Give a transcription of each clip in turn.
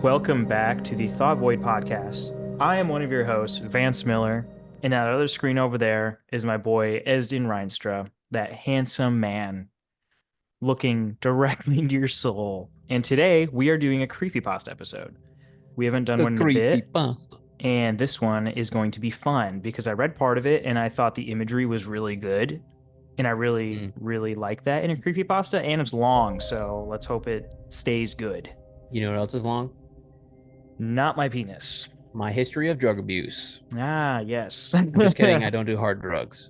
Welcome back to the Thought Void podcast. I am one of your hosts, Vance Miller, and that other screen over there is my boy Esdin Reinstra, that handsome man looking directly into your soul. And today we are doing a Creepypasta episode. We haven't done A one in a bit, creepypasta. and this one is going to be fun because I read part of it and I thought the imagery was really good. And I really, really like that in a creepypasta, and it's long, so let's hope it stays good. You know what else is long? Not my penis. My history of drug abuse. Ah, yes. I'm just kidding. I don't do hard drugs.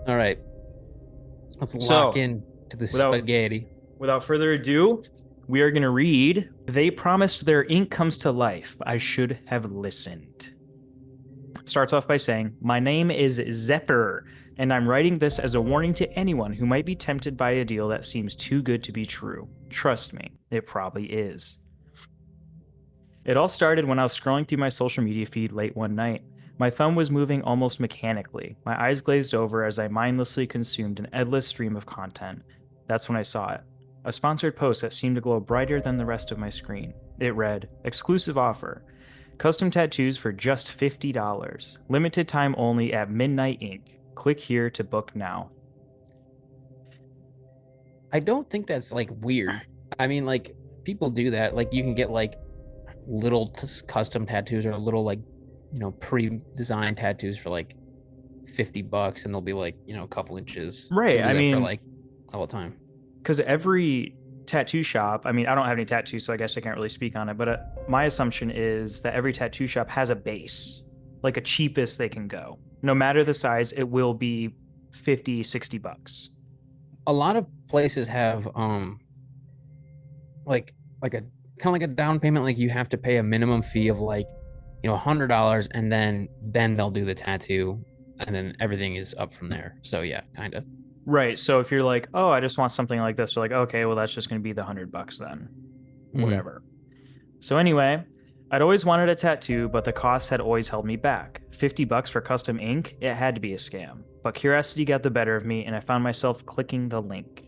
All right. Let's lock in to the spaghetti. Without further ado, we are going to read They Promised Their Ink Comes to Life. I Should Have Listened. Starts off by saying, my name is Zephyr, and I'm writing this as a warning to anyone who might be tempted by a deal that seems too good to be true. Trust me, it probably is. It all started when I was scrolling through my social media feed late one night. My thumb was moving almost mechanically. My eyes glazed over as I mindlessly consumed an endless stream of content. That's when I saw it. A sponsored post that seemed to glow brighter than the rest of my screen. It read, exclusive offer. Custom tattoos for just $50. Limited time only at Midnight Ink. Click here to book now. I don't think that's like weird. I mean, like people do that. Like you can get like little custom tattoos or little like, pre-designed tattoos for like $50 and they'll be like, a couple inches. Right. I mean, for like all the time. Because every tattoo shop, I mean, I don't have any tattoos, so I guess I can't really speak on it, but my assumption is that every tattoo shop has a base, like a cheapest they can go. No matter the size, it will be $50-$60. A lot of places have like a kind of like a down payment, like you have to pay a minimum fee of like $100, and then they'll do the tattoo, and then everything is up from there. So yeah, kind of. Right. So if you're like, oh, I just want something like this, you're like, okay, well, that's just going to be the $100 then. Whatever. So anyway, I'd always wanted a tattoo, but the cost had always held me back. $50 for custom ink? It had to be a scam. But curiosity got the better of me, and I found myself clicking the link.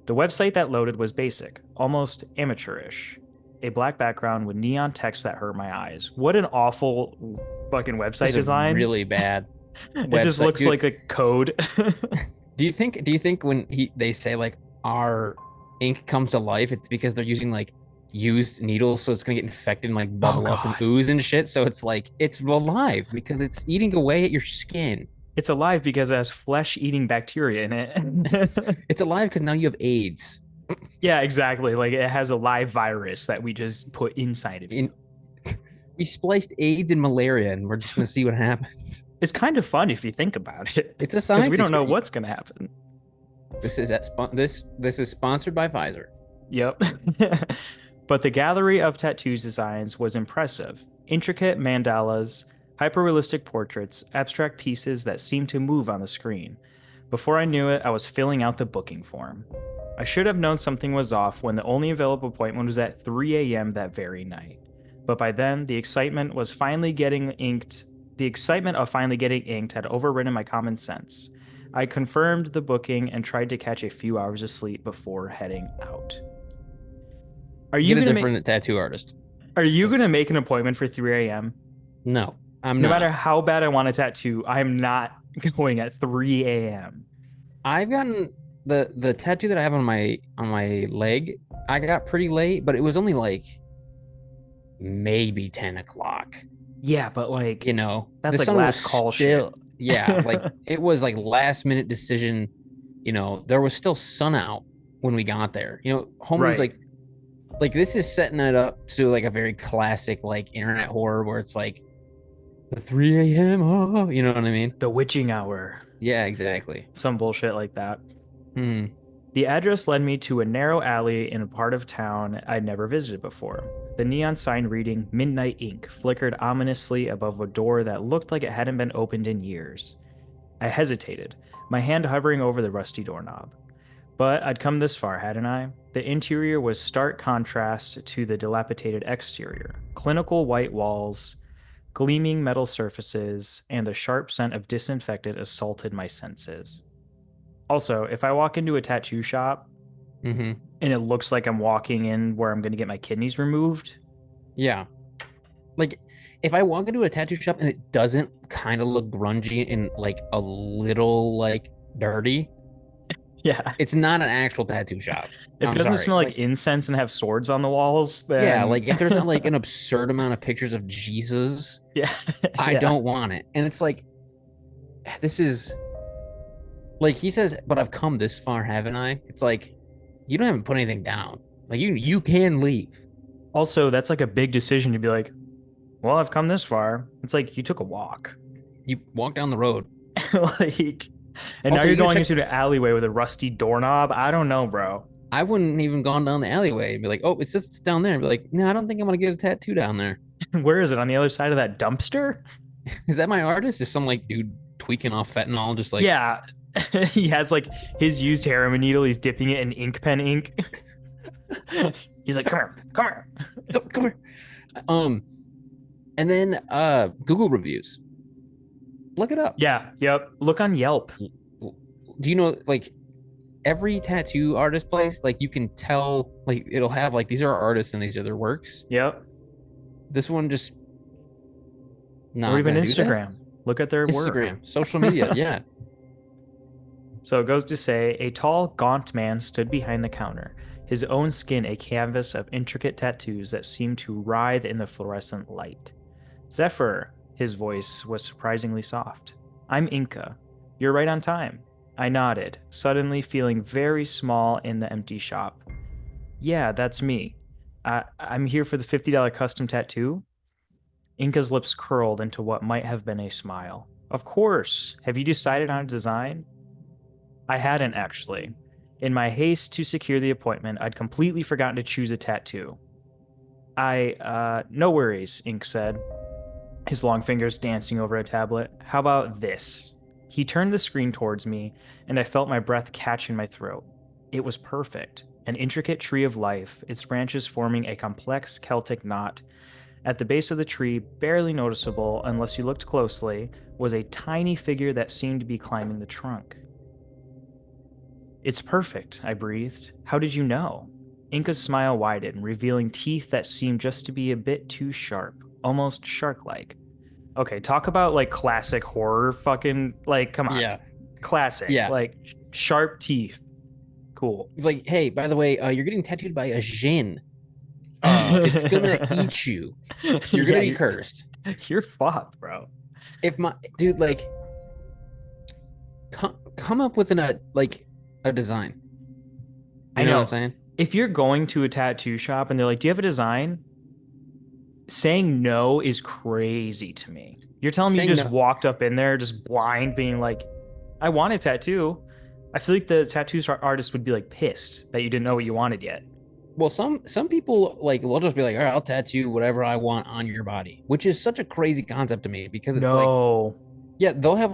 The website that loaded was basic, almost amateurish. A black background with neon text that hurt my eyes. What an awful fucking website design. Really bad. It just looks like a code. Do you think when they say like our ink comes to life, it's because they're using like used needles, so it's gonna get infected and like bubble up and ooze and shit? So it's like it's alive because it's eating away at your skin. It's alive because it has flesh-eating bacteria in it. It's alive because now you have AIDS. Yeah, exactly. Like it has a live virus that we just put inside of you. We spliced AIDS and malaria, and we're just gonna see what happens. It's kind of fun if you think about it. It's a science. Because we don't know what's gonna happen. This is sponsored by Pfizer. Yep. But the gallery of tattoos designs was impressive. Intricate mandalas, hyper-realistic portraits, abstract pieces that seemed to move on the screen. Before I knew it, I was filling out the booking form. I should have known something was off when the only available appointment was at 3 a.m. that very night. But by then, the excitement of finally getting inked had overridden my common sense. I confirmed the booking and tried to catch a few hours of sleep before heading out. Are you Get a different tattoo artist? Are you going to make an appointment for 3 a.m.? No, I'm not. No matter matter how bad I want a tattoo, I'm not going at 3 a.m. I've gotten the tattoo that I have on my leg. I got pretty late, but it was only like maybe 10 o'clock. Yeah, but like, that's like last call shit. Yeah, like it was like last minute decision. There was still sun out when we got there. Homie's like this is setting it up to like a very classic like internet horror where it's like the 3 a.m. Oh, you know what I mean? The witching hour. Yeah, exactly. Some bullshit like that. The address led me to a narrow alley in a part of town I'd never visited before. The neon sign reading Midnight Ink flickered ominously above a door that looked like it hadn't been opened in years. I hesitated, my hand hovering over the rusty doorknob. But I'd come this far, hadn't I? The interior was stark contrast to the dilapidated exterior. Clinical white walls, gleaming metal surfaces, and the sharp scent of disinfectant assaulted my senses. Also, if I walk into a tattoo shop Mm-hmm. and it looks like I'm walking in where I'm going to get my kidneys removed, Yeah. Like if I walk into a tattoo shop and it doesn't kind of look grungy and like a little like dirty, yeah. it's not an actual tattoo shop. If it I'm doesn't sorry. smell like Like, incense and have swords on the walls, yeah, then like if there's not like an absurd amount of pictures of Jesus, yeah, I yeah. don't want it. And it's like, this is like he says, but I've come this far, haven't I? It's like, you don't even put anything down. Like you can leave. Also, that's like a big decision to be like, well, I've come this far. It's like you took a walk. You walk down the road. Like, and now Also, you're you gotta going check. into the alleyway with a rusty doorknob. I don't know, bro. I wouldn't even gone down the alleyway and be like, oh, it says it's down there. And be like, no, I don't think I'm gonna get a tattoo down there. Where is it? On the other side of that dumpster? Is that my artist? Is some like dude tweaking off fentanyl, just like Yeah. He has like his used heroin needle. He's dipping it in ink pen ink. He's like, come here, come here. oh, come here. Um, and then Google reviews. Look it up. Yeah, yep. Look on Yelp. Do you know like every tattoo artist place, like you can tell, like it'll have like these are artists and these are their works. Yep. This one just Or not even gonna do that. Instagram. Look at their work. Instagram, social media, yeah. So it goes to say a tall, gaunt man stood behind the counter, his own skin a canvas of intricate tattoos that seemed to writhe in the fluorescent light. Zephyr, his voice was surprisingly soft. I'm Inca. You're right on time. I nodded, suddenly feeling very small in the empty shop. Yeah, that's me. I'm here for the $50 custom tattoo. Inca's lips curled into what might have been a smile. Of course. Have you decided on a design? I hadn't, actually. In my haste to secure the appointment, I'd completely forgotten to choose a tattoo. No worries, Ink said, his long fingers dancing over a tablet. How about this? He turned the screen towards me, and I felt my breath catch in my throat. It was perfect. An intricate tree of life, its branches forming a complex Celtic knot. At the base of the tree, barely noticeable unless you looked closely, was a tiny figure that seemed to be climbing the trunk. It's perfect, I breathed. How did you know? Inca's smile widened, revealing teeth that seemed just to be a bit too sharp, almost shark-like. Okay, talk about like classic horror fucking, like, come on. Yeah. Classic. Yeah. Like, sharp teeth. Cool. It's like, hey, by the way, you're getting tattooed by a Jin. It's gonna eat you. You're gonna be cursed. You're fucked, bro. If my dude, like, come up with a design. I know What I'm saying? If you're going to a tattoo shop and they're like, "Do you have a design?" Saying no is crazy to me. You're telling me you just walked up in there just blind, being like, "I want a tattoo." I feel like the tattoo artist would be like pissed that you didn't know what you wanted yet. Well, some people like will just be like, all right, I'll tattoo whatever I want on your body, which is such a crazy concept to me because it's like, yeah, they'll have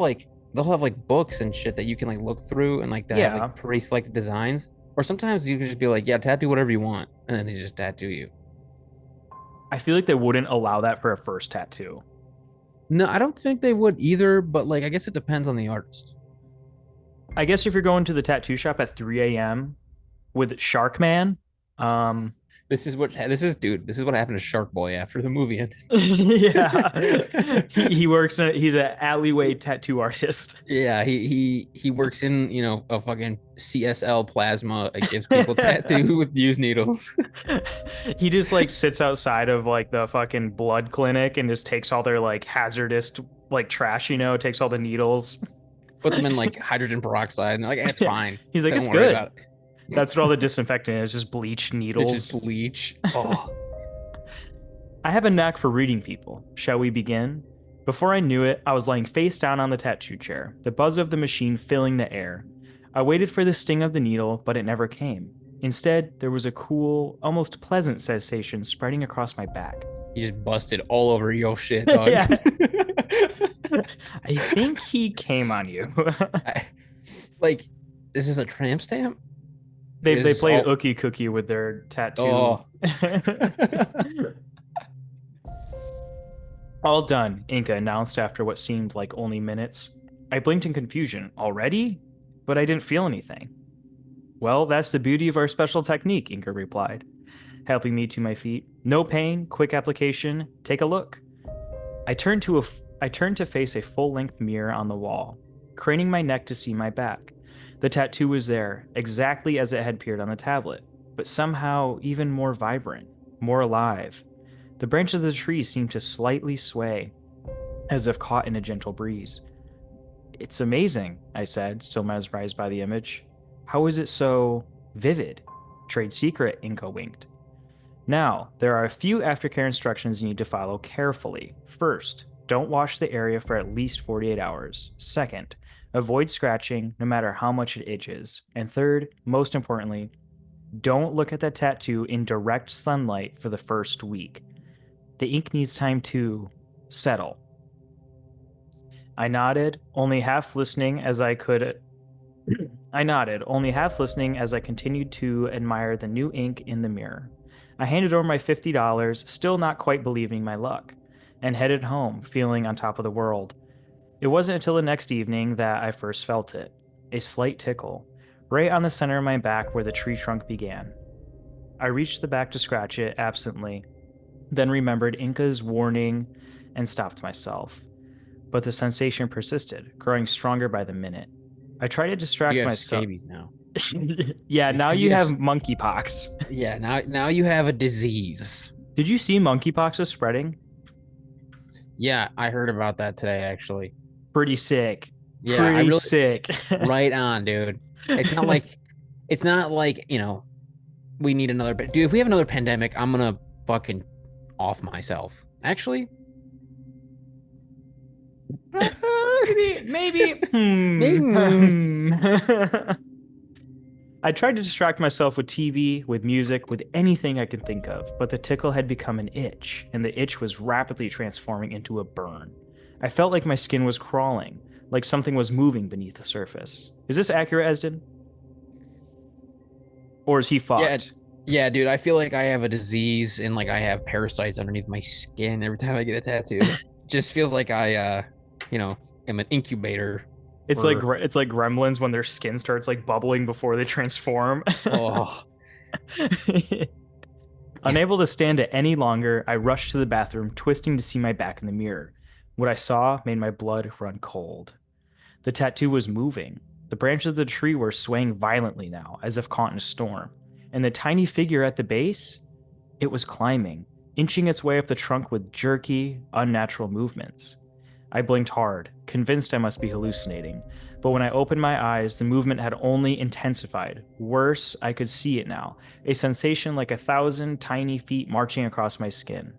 books and shit that you can like look through and like that have like pre-selected designs. Or sometimes you can just be like, yeah, tattoo whatever you want, and then they just tattoo you. I feel like they wouldn't allow that for a first tattoo. No, I don't think they would either, but like I guess it depends on the artist. I guess if you're going to the tattoo shop at 3 a.m. with Shark Man, this is what happened to Shark Boy after the movie ended. Yeah, he works. He's an alleyway tattoo artist. Yeah, he works in a fucking CSL plasma. It gives people tattoo with used needles. He just like sits outside of like the fucking blood clinic and just takes all their like hazardous like trash. Takes all the needles, puts them in like hydrogen peroxide, and like it's fine. He's like, it's good. That's what all the disinfectant is, just bleach needles. It's just bleach. Oh. I have a knack for reading people. Shall we begin? Before I knew it, I was lying face down on the tattoo chair, the buzz of the machine filling the air. I waited for the sting of the needle, but it never came. Instead, there was a cool, almost pleasant sensation spreading across my back. You just busted all over your shit, dog. Yeah. I think he came on you. Like, is this a tramp stamp? They play Ookie Cookie with their tattoo. Oh. All done, Inca announced after what seemed like only minutes. I blinked in confusion. Already? but I didn't feel anything. Well, that's the beauty of our special technique, Inca replied, helping me to my feet. No pain, quick application. Take a look. I turned to face a full-length mirror on the wall, craning my neck to see my back. The tattoo was there, exactly as it had appeared on the tablet, but somehow even more vibrant, more alive. The branches of the tree seemed to slightly sway, as if caught in a gentle breeze. It's amazing, I said, still mesmerized by the image. How is it so vivid? Trade secret, Inca winked. Now, there are a few aftercare instructions you need to follow carefully. First, don't wash the area for at least 48 hours. Second, avoid scratching no matter how much it itches. And third, most importantly, don't look at the tattoo in direct sunlight for the first week. The ink needs time to settle. I nodded, only half listening as I continued to admire the new ink in the mirror. I handed over my $50, still not quite believing my luck, and headed home, feeling on top of the world. It wasn't until the next evening that I first felt it, a slight tickle, right on the center of my back where the tree trunk began. I reached the back to scratch it absently, then remembered Inca's warning and stopped myself. But the sensation persisted, growing stronger by the minute. I tried to distract You have myself. scabies now. Yeah, It's now 'cause you have have- monkeypox. Yeah, now you have a disease. Did you see monkeypox is spreading? Yeah, I heard about that today, actually. Pretty sick. Yeah, I Pretty really sick. right on, dude. It's not like, we need another dude, if we have another pandemic, I'm gonna fucking off myself. Actually, Maybe. maybe. I tried to distract myself with TV, with music, with anything I could think of, but the tickle had become an itch, and the itch was rapidly transforming into a burn. I felt like my skin was crawling, like something was moving beneath the surface. Is this accurate, Esdin? Or is he Yeah, fucked? yeah, dude, I feel like I have a disease and like I have parasites underneath my skin every time I get a tattoo. Just feels like I am an incubator It's like for gremlins when their skin starts like bubbling before they transform. oh Unable to stand it any longer, I rushed to the bathroom, twisting to see my back in the mirror. What I saw made my blood run cold. The tattoo was moving. The branches of the tree were swaying violently now, as if caught in a storm. And the tiny figure at the base, it was climbing, inching its way up the trunk with jerky, unnatural movements. I blinked hard, convinced I must be hallucinating, but when I opened my eyes, the movement had only intensified. Worse, I could see it now, a sensation like 1,000 tiny feet marching across my skin.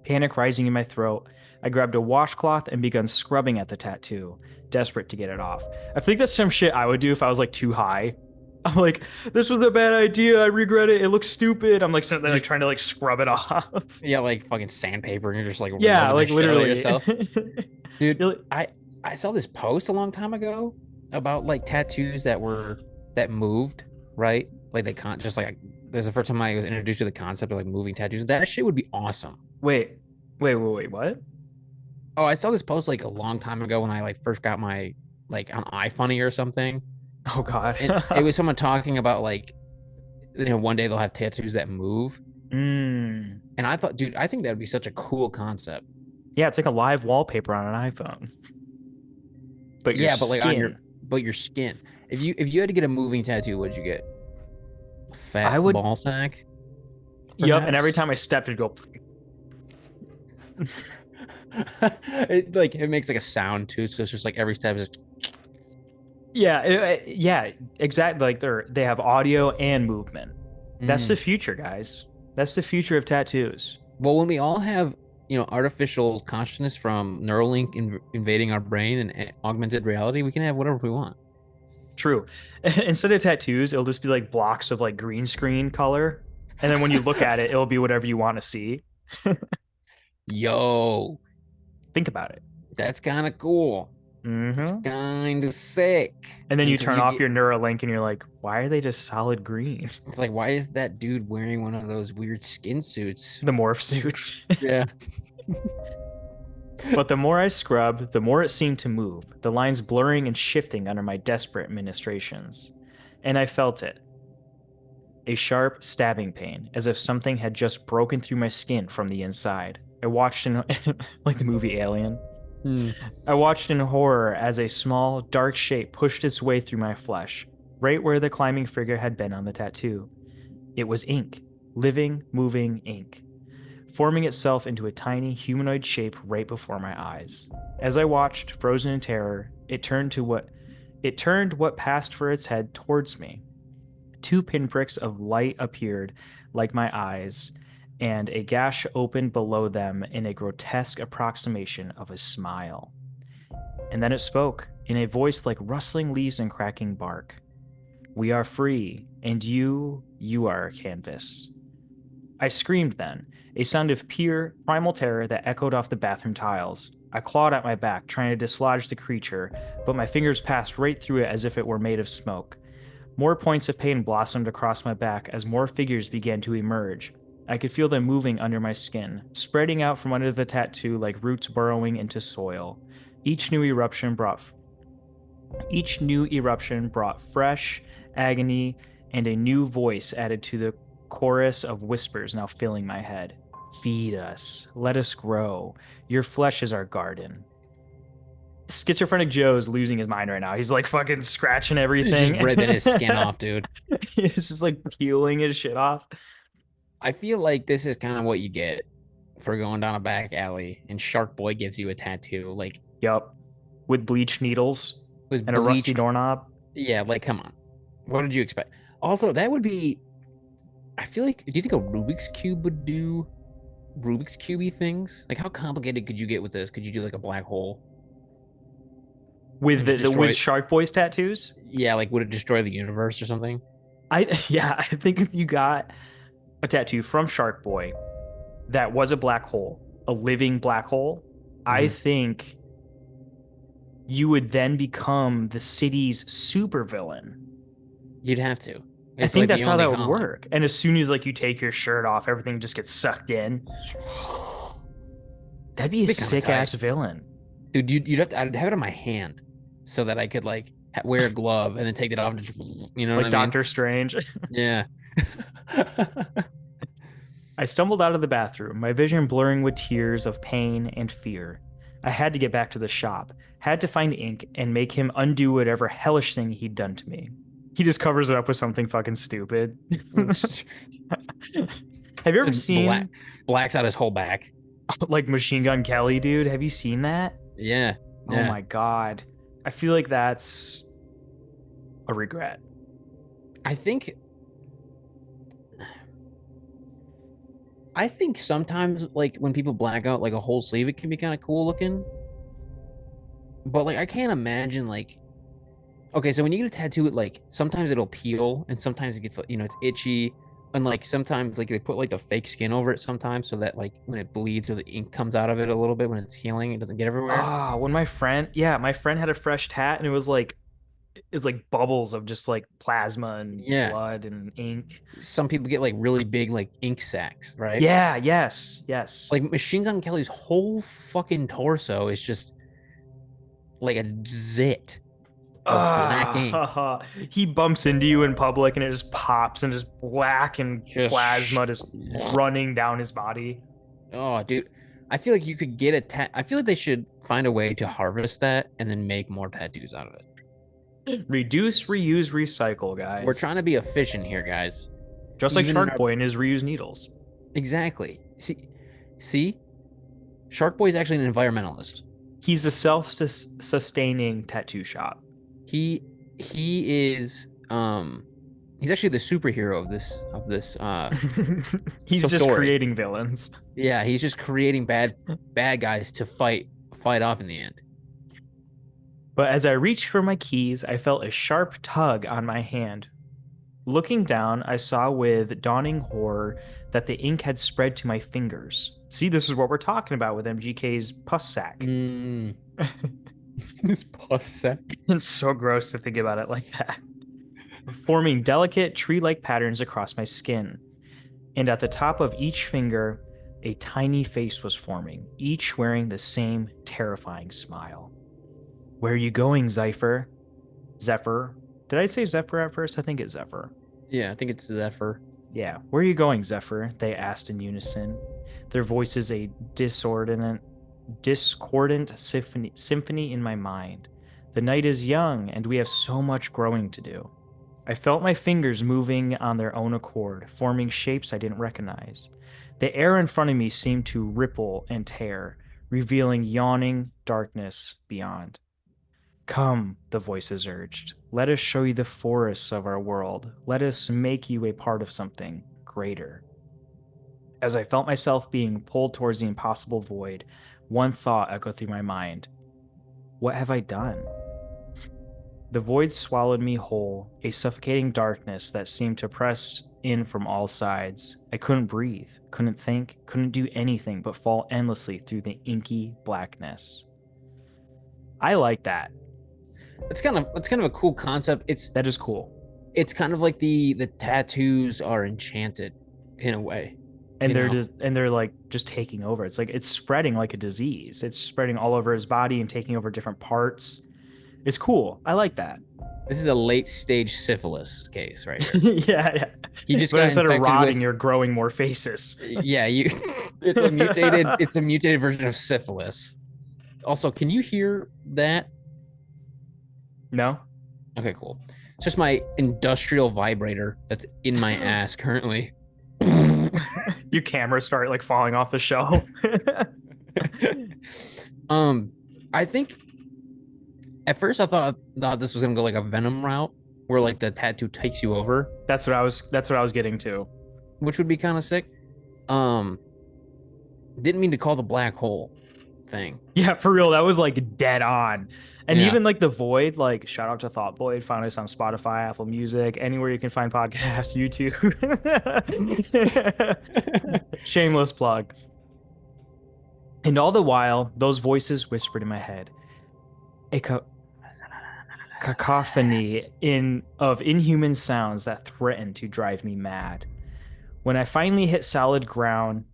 Panic rising in my throat, I grabbed a washcloth and began scrubbing at the tattoo, desperate to get it off. I think that's some shit I would do if I was like too high. I'm like, this was a bad idea. I regret it. It looks stupid. I'm like sitting there like trying to like scrub it off. yeah, like fucking sandpaper and you're just like Yeah, rubbing like the shit out of literally. yourself. Dude, You're like, I saw this post a long time ago about like tattoos that moved, right? Like they can't just like there's the first time I was introduced to the concept of like moving tattoos. That shit would be awesome. wait, what? Oh, I saw this post like a long time ago when I like first got my like on iFunny or something. Oh God. And it was someone talking about like one day they'll have tattoos that move. Mm. And I thought, dude, I think that would be such a cool concept. Yeah, it's like a live wallpaper on an iPhone. But your Yeah, but like on skin. your skin. If you had to get a moving tattoo, what'd you get? A fat I would. ball sack? Yep, and Perhaps? every time I stepped, it'd go. It makes like a sound too, so it's just like every step is just Yeah, exactly. Like they have audio and movement. That's the future, guys. That's the future of tattoos. Well, when we all have artificial consciousness from Neuralink invading our brain and augmented reality, we can have whatever we want. True. Instead of tattoos, it'll just be like blocks of like green screen color, and then when you look at it, it'll be whatever you want to see. Yo, Think about it. that's kind of cool. It's Mm-hmm. kind of sick. And then you Until turn off get- your Neuralink, and you're like, why are they just solid green? It's like, why is that dude wearing one of those weird skin suits? The morph suits. Yeah. But the more I scrubbed, the more it seemed to move, the lines blurring and shifting under my desperate ministrations. And I felt it. A sharp stabbing pain, as if something had just broken through my skin from the inside. I watched in like the movie Alien. Hmm. I watched in horror as a small, dark shape pushed its way through my flesh, right where the climbing figure had been on the tattoo. It was ink, living, moving ink, forming itself into a tiny humanoid shape right before my eyes. As I watched, frozen in terror, it turned what passed for its head towards me. Two pinpricks of light appeared like my eyes, and a gash opened below them in a grotesque approximation of a smile. And then it spoke, in a voice like rustling leaves and cracking bark. We are free, and you are a canvas. I screamed then, a sound of pure, primal terror that echoed off the bathroom tiles. I clawed at my back, trying to dislodge the creature, but my fingers passed right through it as if it were made of smoke. More points of pain blossomed across my back as more figures began to emerge. I could feel them moving under my skin, spreading out from under the tattoo like roots burrowing into soil. Each new eruption brought fresh agony, and a new voice added to the chorus of whispers now filling my head. Feed us. Let us grow. Your flesh is our garden. Schizophrenic Joe's losing his mind right now. He's like fucking scratching He's everything. just ripping his skin off, dude. He's just like peeling his shit off. I feel like this is kind of what you get for going down a back alley and Shark Boy gives you a tattoo. Like, Yup. With bleach needles with and a rusty bleached. doorknob. Yeah, like, come on. What did you expect? Also, that would be. I feel like. Do you think a Rubik's Cube would do Rubik's Cubey things? Like, how complicated could you get with this? Could you do like a black hole? With Just destroy with Shark Boy's tattoos? Yeah, like, would it destroy the universe or something? I think if you got a tattoo from Shark Boy that was a black hole, a living black hole, I think you would then become the city's supervillain. You'd have to. I think that's how that would work. And as soon as like you take your shirt off, everything just gets sucked in. That'd be a sick ass villain. Dude, you'd have to. I'd have it on my hand so that I could like wear a glove and then take it off and just, you know, like what I mean? Doctor Strange. Yeah. I stumbled out of the bathroom, my vision blurring with tears of pain and fear. I had to get back to the shop, had to find ink and make him undo whatever hellish thing he'd done to me. He just covers it up with something fucking stupid. Have you ever seen blacks out his whole back? Like Machine Gun Kelly, dude? Have you seen that? Yeah. Oh my God. I feel like that's a regret. I think sometimes like when people black out like a whole sleeve, it can be kind of cool looking. But like I can't imagine like, okay, so when you get a tattoo, it like sometimes it'll peel and sometimes it gets, you know, it's itchy, and like sometimes like they put like the fake skin over it sometimes so that like when it bleeds or the ink comes out of it a little bit when it's healing, it doesn't get everywhere. Ah, when my friend had a fresh tat and it's like bubbles of just like plasma and blood and ink. Some people get like really big like ink sacs, right? Yeah, yes. Like Machine Gun Kelly's whole fucking torso is just like a zit of black ink. He bumps into you in public and it just pops and just black and plasma just running down his body. Oh, dude. I feel like you could get I feel like they should find a way to harvest that and then make more tattoos out of it. Reduce, reuse, recycle, guys. We're trying to be efficient here, guys. Just like Shark Boy and his reuse needles. Exactly. See? Shark Boy is actually an environmentalist. He's a self-sustaining tattoo shop. He is he's actually the superhero of this he's just story. Creating villains. Yeah, he's just creating bad guys to fight off in the end. But as I reached for my keys, I felt a sharp tug on my hand. Looking down, I saw with dawning horror that the ink had spread to my fingers. See, this is what we're talking about with MGK's pus sack. This pus sack. It's so gross to think about it like that. Forming delicate tree-like patterns across my skin. And at the top of each finger, A tiny face was forming, each wearing the same terrifying smile. Where are you going, Zephyr? Zephyr. Did I say Zephyr at first? I think it's Zephyr. Yeah, I think it's Zephyr. Yeah. Where are you going, Zephyr? They asked in unison. Their voices a discordant symphony in my mind. The night is young, and we have so much growing to do. I felt my fingers moving on their own accord, forming shapes I didn't recognize. The air in front of me seemed to ripple and tear, revealing yawning darkness beyond. Come, the voices urged. Let us show you the forests of our world. Let us make you a part of something greater. As I felt myself being pulled towards the impossible void, one thought echoed through my mind. What have I done? The void swallowed me whole, a suffocating darkness that seemed to press in from all sides. I couldn't breathe, couldn't think, couldn't do anything but fall endlessly through the inky blackness. I like that. That's kind of a cool concept. That is cool. It's kind of like the tattoos are enchanted in a way. And they're like just taking over. It's like it's spreading like a disease. It's spreading all over his body and taking over different parts. It's cool. I like that. This is a late stage syphilis case, right? Yeah. He just But got instead of infected rotting, with, you're growing more faces. yeah, you it's a mutated version of syphilis. Also, can you hear that? No? Okay, cool. It's just my industrial vibrator that's in my ass currently. Your cameras start like falling off the shelf. I think at first I thought this was gonna go like a Venom route where like the tattoo takes you over, That's what I was getting to. which would be kind of sick. Didn't mean to call the black hole thing. Yeah, for real. That was like dead on. And Yeah. even like the Void, like shout out to Thought Void, find us on Spotify, Apple Music, anywhere you can find podcasts, YouTube. Shameless plug. And all the while, those voices whispered in my head. A cacophony of inhuman sounds that threatened to drive me mad. When I finally hit solid ground,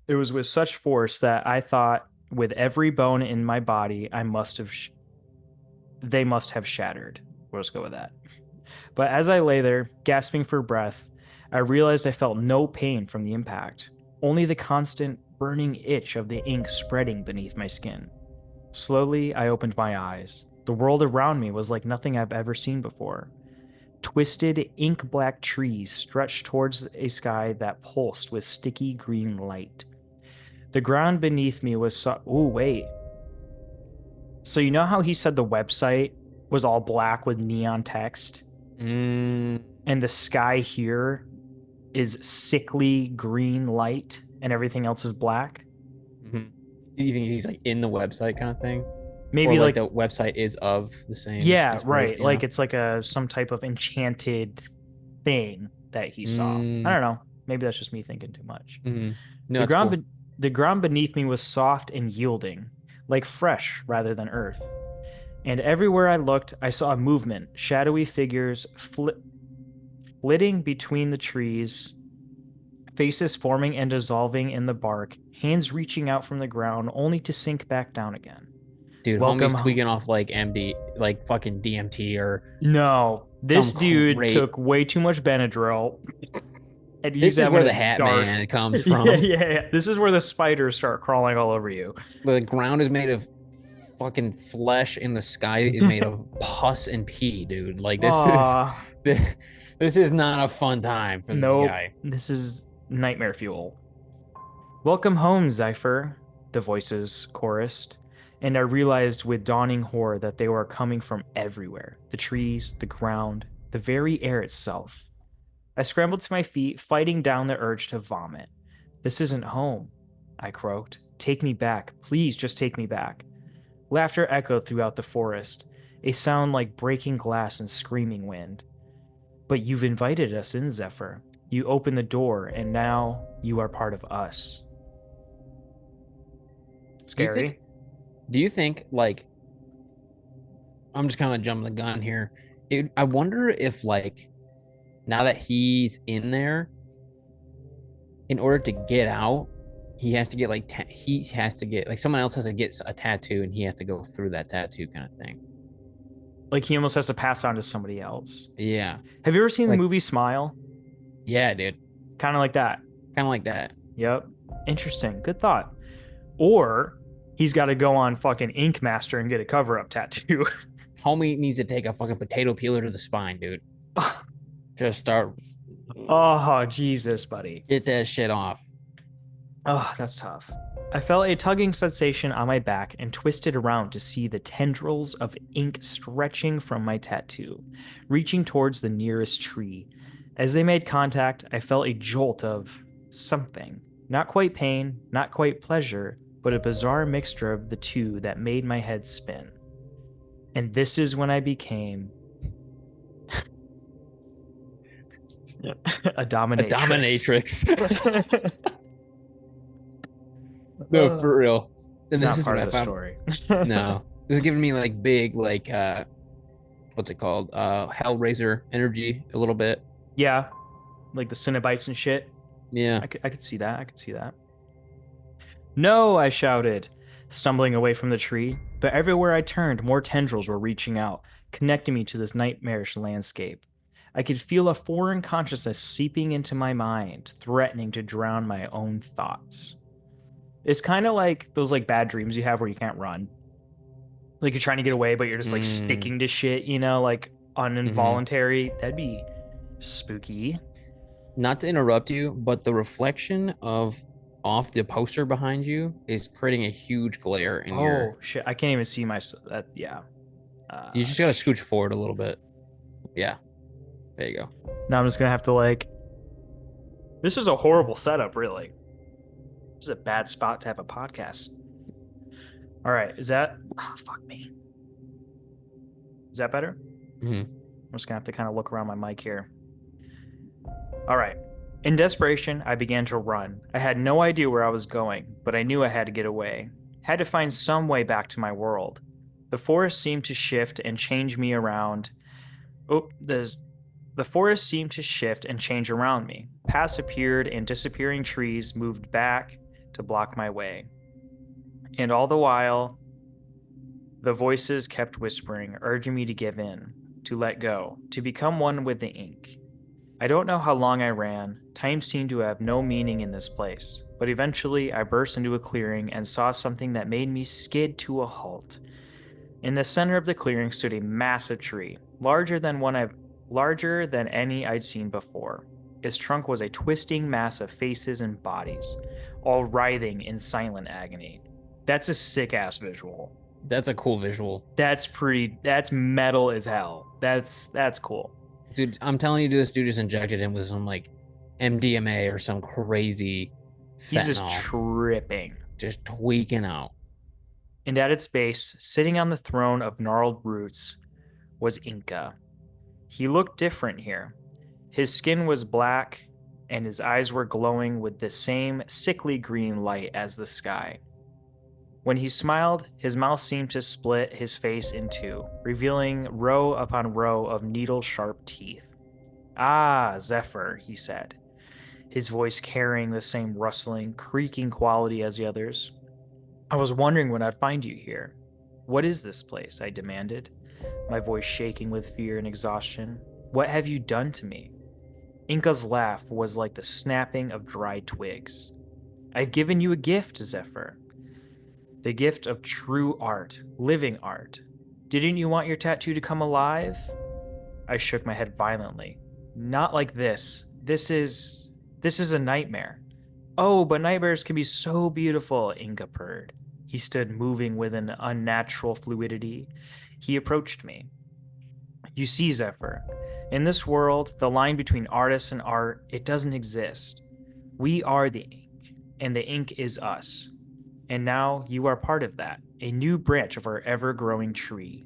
it was with such force that I thought with every bone in my body, they must have shattered. We'll just go with that. But as I lay there, gasping for breath, I realized I felt no pain from the impact, only the constant burning itch of the ink spreading beneath my skin. Slowly, I opened my eyes. The world around me was like nothing I've ever seen before. Twisted, ink-black trees stretched towards a sky that pulsed with sticky green light. The ground beneath me was ooh, wait. So you know how he said the website was all black with neon text? And the sky here is sickly green light and everything else is black? Mm-hmm. You think he's like in the website kind of thing? Maybe or like the website is of the same. Yeah, right. Like it's like some type of enchanted thing that he saw. I don't know. Maybe that's just me thinking too much. Mm-hmm. No, the ground beneath me was soft and yielding, like fresh rather than earth. And everywhere I looked, I saw movement, shadowy figures flitting between the trees, faces forming and dissolving in the bark, hands reaching out from the ground only to sink back down again. Dude, homie's tweaking off like MD, like fucking DMT or... No, this dude took way too much Benadryl. And this is where the Hat Man comes from. Yeah. This is where the spiders start crawling all over you. The ground is made of fucking flesh and the sky is made of pus and pee, dude. Like this is not a fun time for this guy. This is nightmare fuel. Welcome home, Zephyr, the voices chorused. And I realized with dawning horror that they were coming from everywhere. The trees, the ground, the very air itself. I scrambled to my feet, fighting down the urge to vomit. This isn't home, I croaked. Take me back. Please just take me back. Laughter echoed throughout the forest, a sound like breaking glass and screaming wind. But you've invited us in, Zephyr. You opened the door, and now you are part of us. Scary. Do you think, like, I'm just kind of jumping the gun here. I wonder if, like, now that he's in there, in order to get out, he has to get like he has to get like someone else has to get a tattoo and he has to go through that tattoo kind of thing. Like he almost has to pass on to somebody else. Yeah. Have you ever seen the Like movie Smile? yeah, dude. Kind of like that. Kind of like that. Yep. Interesting. Good thought. Or he's got to go on fucking Ink Master and get a cover up tattoo. Homie needs to take a fucking potato peeler to the spine, dude. Just start Oh, Jesus, buddy. get that shit off. Oh, that's tough. I felt a tugging sensation on my back and twisted around to see the tendrils of ink stretching from my tattoo, reaching towards the nearest tree. As they made contact, I felt a jolt of something. Not quite pain, not quite pleasure, but a bizarre mixture of the two that made my head spin. And this is when I became a dominatrix. dominatrix. No, for real. It's And not this is part what of I the found. story. No. This is giving me like big like what's it called? Hellraiser energy a little bit. Yeah, like the Cenobites and shit. Yeah. I could see that. I could see that. No, I shouted, stumbling away from the tree. But everywhere I turned, more tendrils were reaching out, connecting me to this nightmarish landscape. I could feel a foreign consciousness seeping into my mind, threatening to drown my own thoughts. It's kind of like those like bad dreams you have where you can't run. Like you're trying to get away, but you're just like Mm. sticking to shit, you know, like Hmm. uninvoluntary. That'd be spooky. Not to interrupt you, but the reflection of off the poster behind you is creating a huge glare in your. Oh shit! I can't even see my. That yeah. You just gotta scooch forward a little bit. Yeah, there you go. Now I'm just gonna have to like. This is a horrible setup, really. This is a bad spot to have a podcast. All right, is that? Oh, fuck me. Is that better? Hmm. I'm just gonna have to kind of look around my mic here. All right. In desperation, I began to run. I had no idea where I was going, but I knew I had to get away. Had to find some way back to my world. The forest seemed to shift and change me around. Oh, the forest seemed to shift and change around me. Paths appeared and disappearing trees moved back to block my way. And all the while, the voices kept whispering, urging me to give in, to let go, to become one with the ink. I don't know how long I ran. Time seemed to have no meaning in this place. But eventually, I burst into a clearing and saw something that made me skid to a halt. In the center of the clearing stood a massive tree, larger than any I'd seen before. Its trunk was a twisting mass of faces and bodies, all writhing in silent agony. That's a sick ass visual. That's a cool visual, That's metal as hell. That's cool. dude. I'm telling you, this dude just injected him with some like MDMA or some crazy He's just fentanyl, tripping. just tweaking out. And at its base, sitting on the throne of gnarled roots, was Inca. He looked different here. His skin was black, and his eyes were glowing with the same sickly green light as the sky. When he smiled, his mouth seemed to split his face in two, revealing row upon row of needle-sharp teeth. Ah, Zephyr, he said, his voice carrying the same rustling, creaking quality as the others. I was wondering when I'd find you here. What is this place? I demanded, my voice shaking with fear and exhaustion. What have you done to me? Inca's laugh was like the snapping of dried twigs. I've given you a gift, Zephyr. The gift of true art, living art. Didn't you want your tattoo to come alive? I shook my head violently. Not like this. This is a nightmare. Oh, but nightmares can be so beautiful, Inca purred. He stood moving with an unnatural fluidity. He approached me. You see, Zephyr, in this world, the line between artist and art, it doesn't exist. We are the ink, and the ink is us. And now you are part of that, a new branch of our ever-growing tree.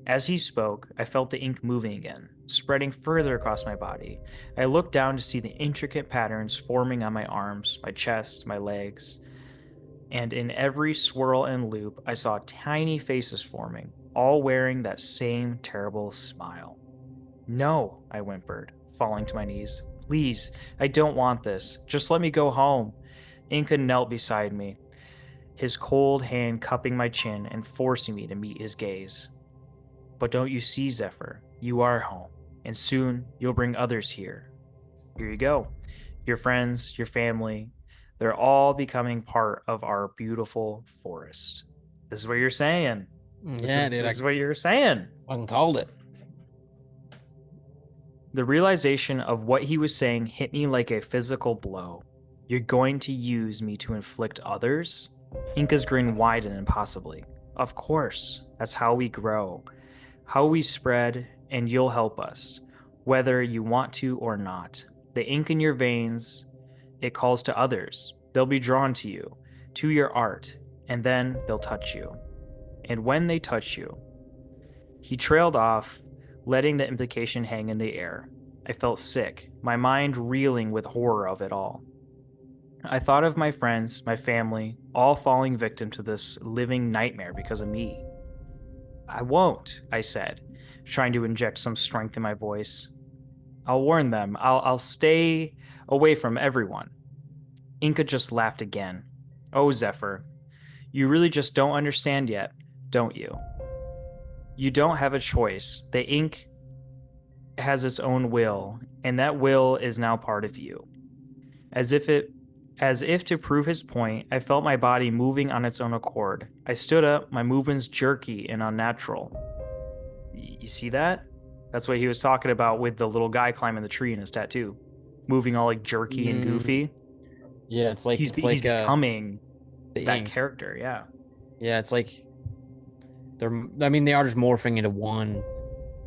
As he spoke, I felt the ink moving again, spreading further across my body. I looked down to see the intricate patterns forming on my arms, my chest, my legs. And in every swirl and loop, I saw tiny faces forming, all wearing that same terrible smile. No, I whimpered, falling to my knees. Please, I don't want this. Just let me go home. Inca knelt beside me, his cold hand cupping my chin and forcing me to meet his gaze. But don't you see, Zephyr? You are home, and soon you'll bring others here. Here you go. Your friends, your family, they're all becoming part of our beautiful forest. This is what you're saying. This Yeah, is dude, this I is what you're saying. fucking called it. The realization of what he was saying hit me like a physical blow. You're going to use me to inflict others? Inca's grin widened impossibly. Of course, that's how we grow, how we spread, and you'll help us, whether you want to or not. The ink in your veins, it calls to others. They'll be drawn to you, to your art, and then they'll touch you. And when they touch you, he trailed off, letting the implication hang in the air. I felt sick, my mind reeling with horror of it all. I thought of my friends, my family, all falling victim to this living nightmare because of me. I won't, I said, trying to inject some strength in my voice. I'll warn them. I'll stay away from everyone. Inca just laughed again. Oh, Zephyr, you really just don't understand yet, don't you? You don't have a choice. The ink has its own will, and that will is now part of you. As if to prove his point, I felt my body moving on its own accord. I stood up, my movements jerky and unnatural. You see that? That's what he was talking about with the little guy climbing the tree in his tattoo, moving all like jerky and goofy. Yeah, He's becoming the that ink. character. Yeah. Yeah, it's like I mean, they are just morphing into one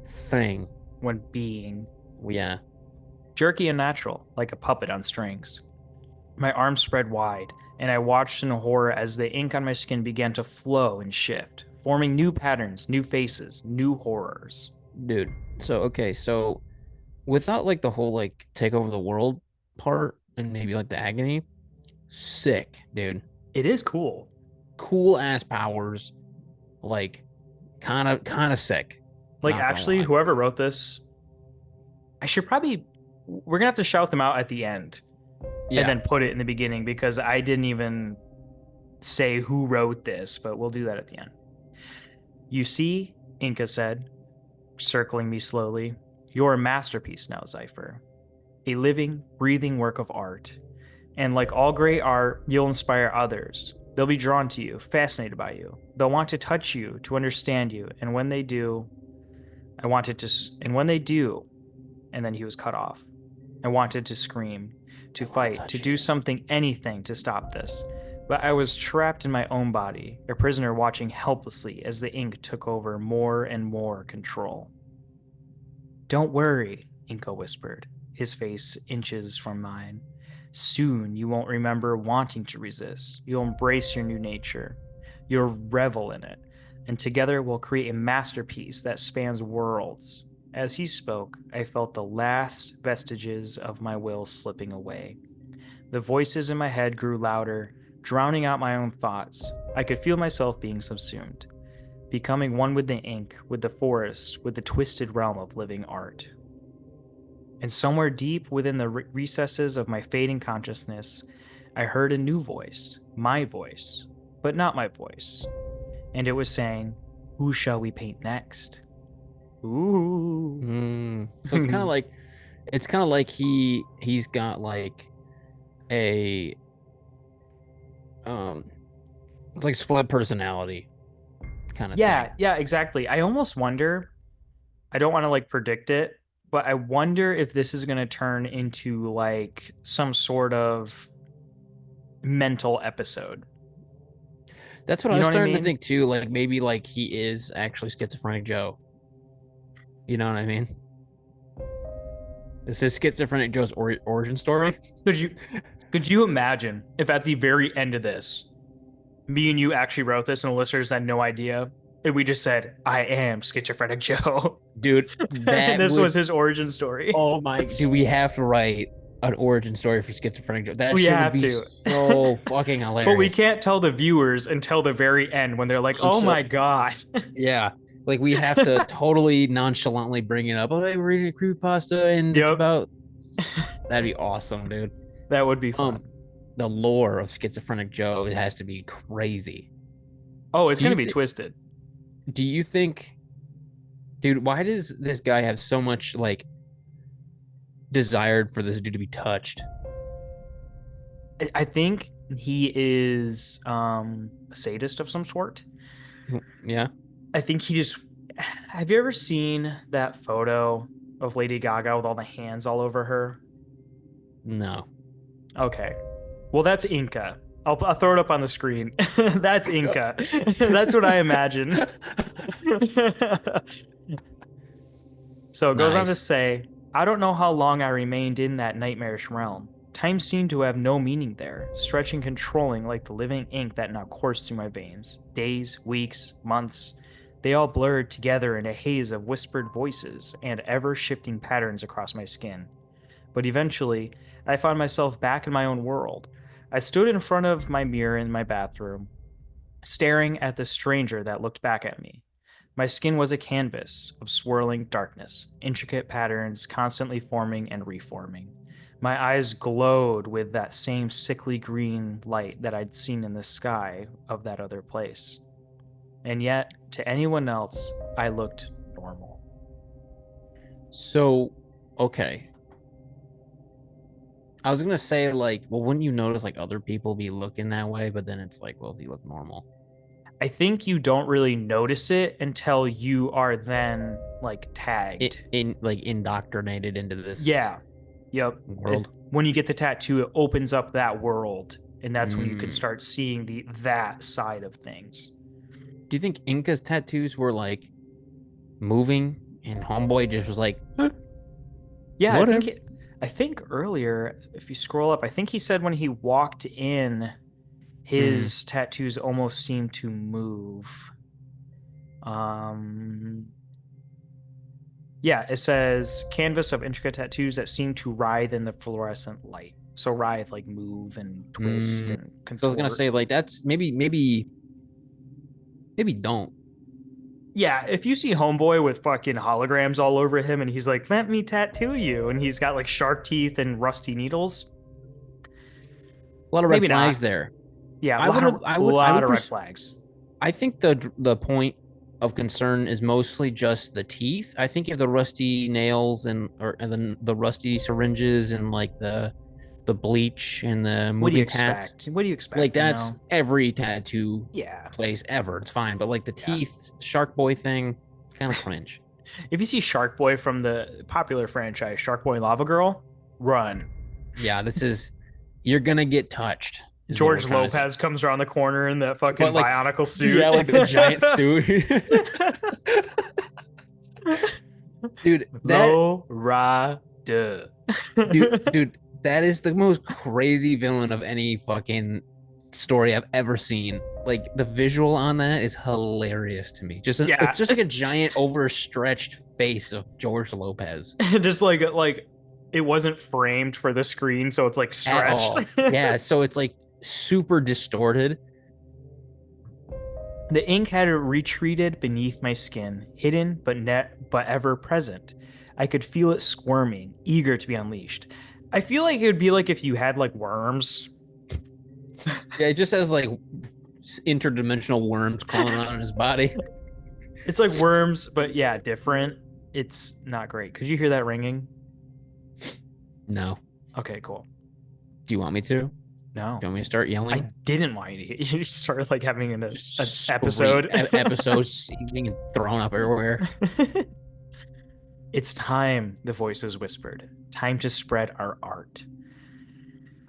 thing. One being. Yeah. Jerky and natural, like a puppet on strings. My arms spread wide, and I watched in horror as the ink on my skin began to flow and shift, forming new patterns, new faces, new horrors. Dude. So without like the whole like take over the world part and maybe like the agony, sick, dude. It is cool. Cool ass powers, like kind of sick. Like, actually, whoever wrote this, we're gonna have to shout them out at the end. Yeah. And then put it in the beginning because I didn't even say who wrote this, but we'll do that at the end. You see, Inca said, circling me slowly, you're a masterpiece now, Zephyr. A living, breathing work of art. And like all great art, you'll inspire others. They'll be drawn to you, fascinated by you. They'll want to touch you, to understand you. And when they do, and then he was cut off. I wanted to scream, to fight, to do something, anything to stop this. But I was trapped in my own body, a prisoner watching helplessly as the ink took over more and more control. Don't worry, Inca whispered, his face inches from mine. Soon you won't remember wanting to resist. You'll embrace your new nature. You'll revel in it. And together we'll create a masterpiece that spans worlds. As he spoke, I felt the last vestiges of my will slipping away. The voices in my head grew louder, drowning out my own thoughts. I could feel myself being subsumed, becoming one with the ink, with the forest, with the twisted realm of living art. And somewhere deep within the recesses of my fading consciousness, I heard a new voice, my voice, but not my voice. And it was saying, who shall we paint next? Ooh. So it's kind of like he's got like a it's like split personality kind of thing. Yeah, exactly. I almost wonder, I don't want to like predict it, but I wonder if this is going to turn into like some sort of mental episode. That's what I was starting to think too. Like maybe like he is actually schizophrenic Joe. You know what I mean? This is schizophrenic Joe's origin story. Could you imagine if at the very end of this, me and you actually wrote this and the listeners had no idea, and we just said, I am schizophrenic Joe. Dude, and this was his origin story. Oh my, dude, we have to write an origin story for schizophrenic Joe. That shit would be so fucking hilarious. But we can't tell the viewers until the very end when they're like, oh my God. Yeah. Like we have to totally nonchalantly bring it up. Oh, hey, we're reading a creepypasta and it's about. That'd be awesome, dude. That would be fun. the lore of Schizophrenic Joe has to be crazy. Oh, it's Do you gonna be think? twisted. Do you think, dude? Why does this guy have so much like desired for this dude to be touched? I think he is a sadist of some sort. Yeah. I think he just. Have you ever seen that photo of Lady Gaga with all the hands all over her? No. Okay. Well, that's Inca. I'll throw it up on the screen. That's Inca. That's what I imagine. So it goes on to Nice. say, I don't know how long I remained in that nightmarish realm. Time seemed to have no meaning there, stretching controlling like the living ink that now coursed through my veins. Days, weeks, months, they all blurred together in a haze of whispered voices and ever shifting patterns across my skin. But eventually, I found myself back in my own world. I stood in front of my mirror in my bathroom, staring at the stranger that looked back at me. My skin was a canvas of swirling darkness, intricate patterns constantly forming and reforming. My eyes glowed with that same sickly green light that I'd seen in the sky of that other place. And yet, to anyone else, I looked normal. So, okay. I was gonna say like, well, wouldn't you notice like other people be looking that way? But then it's like, well, if you look normal. I think you don't really notice it until you are then like It tagged. in like indoctrinated into this Yeah. Yep. world. When you get the tattoo, it opens up that world, and that's when you can Mm. start seeing the that side of things. Do you think Inca's tattoos were like moving and Homeboy just was like, "Huh, Yeah, whatever? I think earlier, if you scroll up, I think he said when he walked in, Mm. his tattoos almost seemed to move. Um, yeah, it says canvas of intricate tattoos that seem to writhe in the fluorescent light. So writhe, like move and twist Mm. and So I was gonna contort. say like that's maybe don't. Yeah, if you see Homeboy with fucking holograms all over him and he's like, let me tattoo you, and he's got like shark teeth and rusty needles, A lot of red maybe flags not. there. Yeah, I would have I lot would of red flags. I think the point of concern is mostly just the teeth. I think if the rusty nails and then the rusty syringes and like the bleach and the What do you moving tats, expect? What do you like expect, you that's know? every tattoo Yeah. place ever. It's fine, but like the Yeah. teeth, Shark Boy thing, kind of cringe. If you see Shark Boy from the popular franchise Shark Boy and Lava Girl, run. Yeah, this is you're gonna get touched, is what we're George trying to say. Lopez comes around the corner in that fucking But like, bionicle yeah, suit. like the giant suit, dude. That Low rider. dude, that is the most crazy villain of any fucking story I've ever seen. Like the visual on that is hilarious to me. Yeah. Just like a giant overstretched face of George Lopez Just like it wasn't framed for the screen, so it's like at stretched. all. Yeah, so it's like super distorted. The ink had retreated beneath my skin, hidden but ever present. I could feel it squirming, eager to be unleashed. I feel like it would be like if you had like worms. Yeah, it just has like interdimensional worms crawling around in his body. It's like worms, but yeah, different. It's not great. Could you hear that ringing? No. Okay, cool. Do you want me to? No, Do you want me to start I yelling? didn't want you to. You started like having an episode. Episodes seizing and thrown up everywhere. It's time, the voices whispered. Time to spread our art.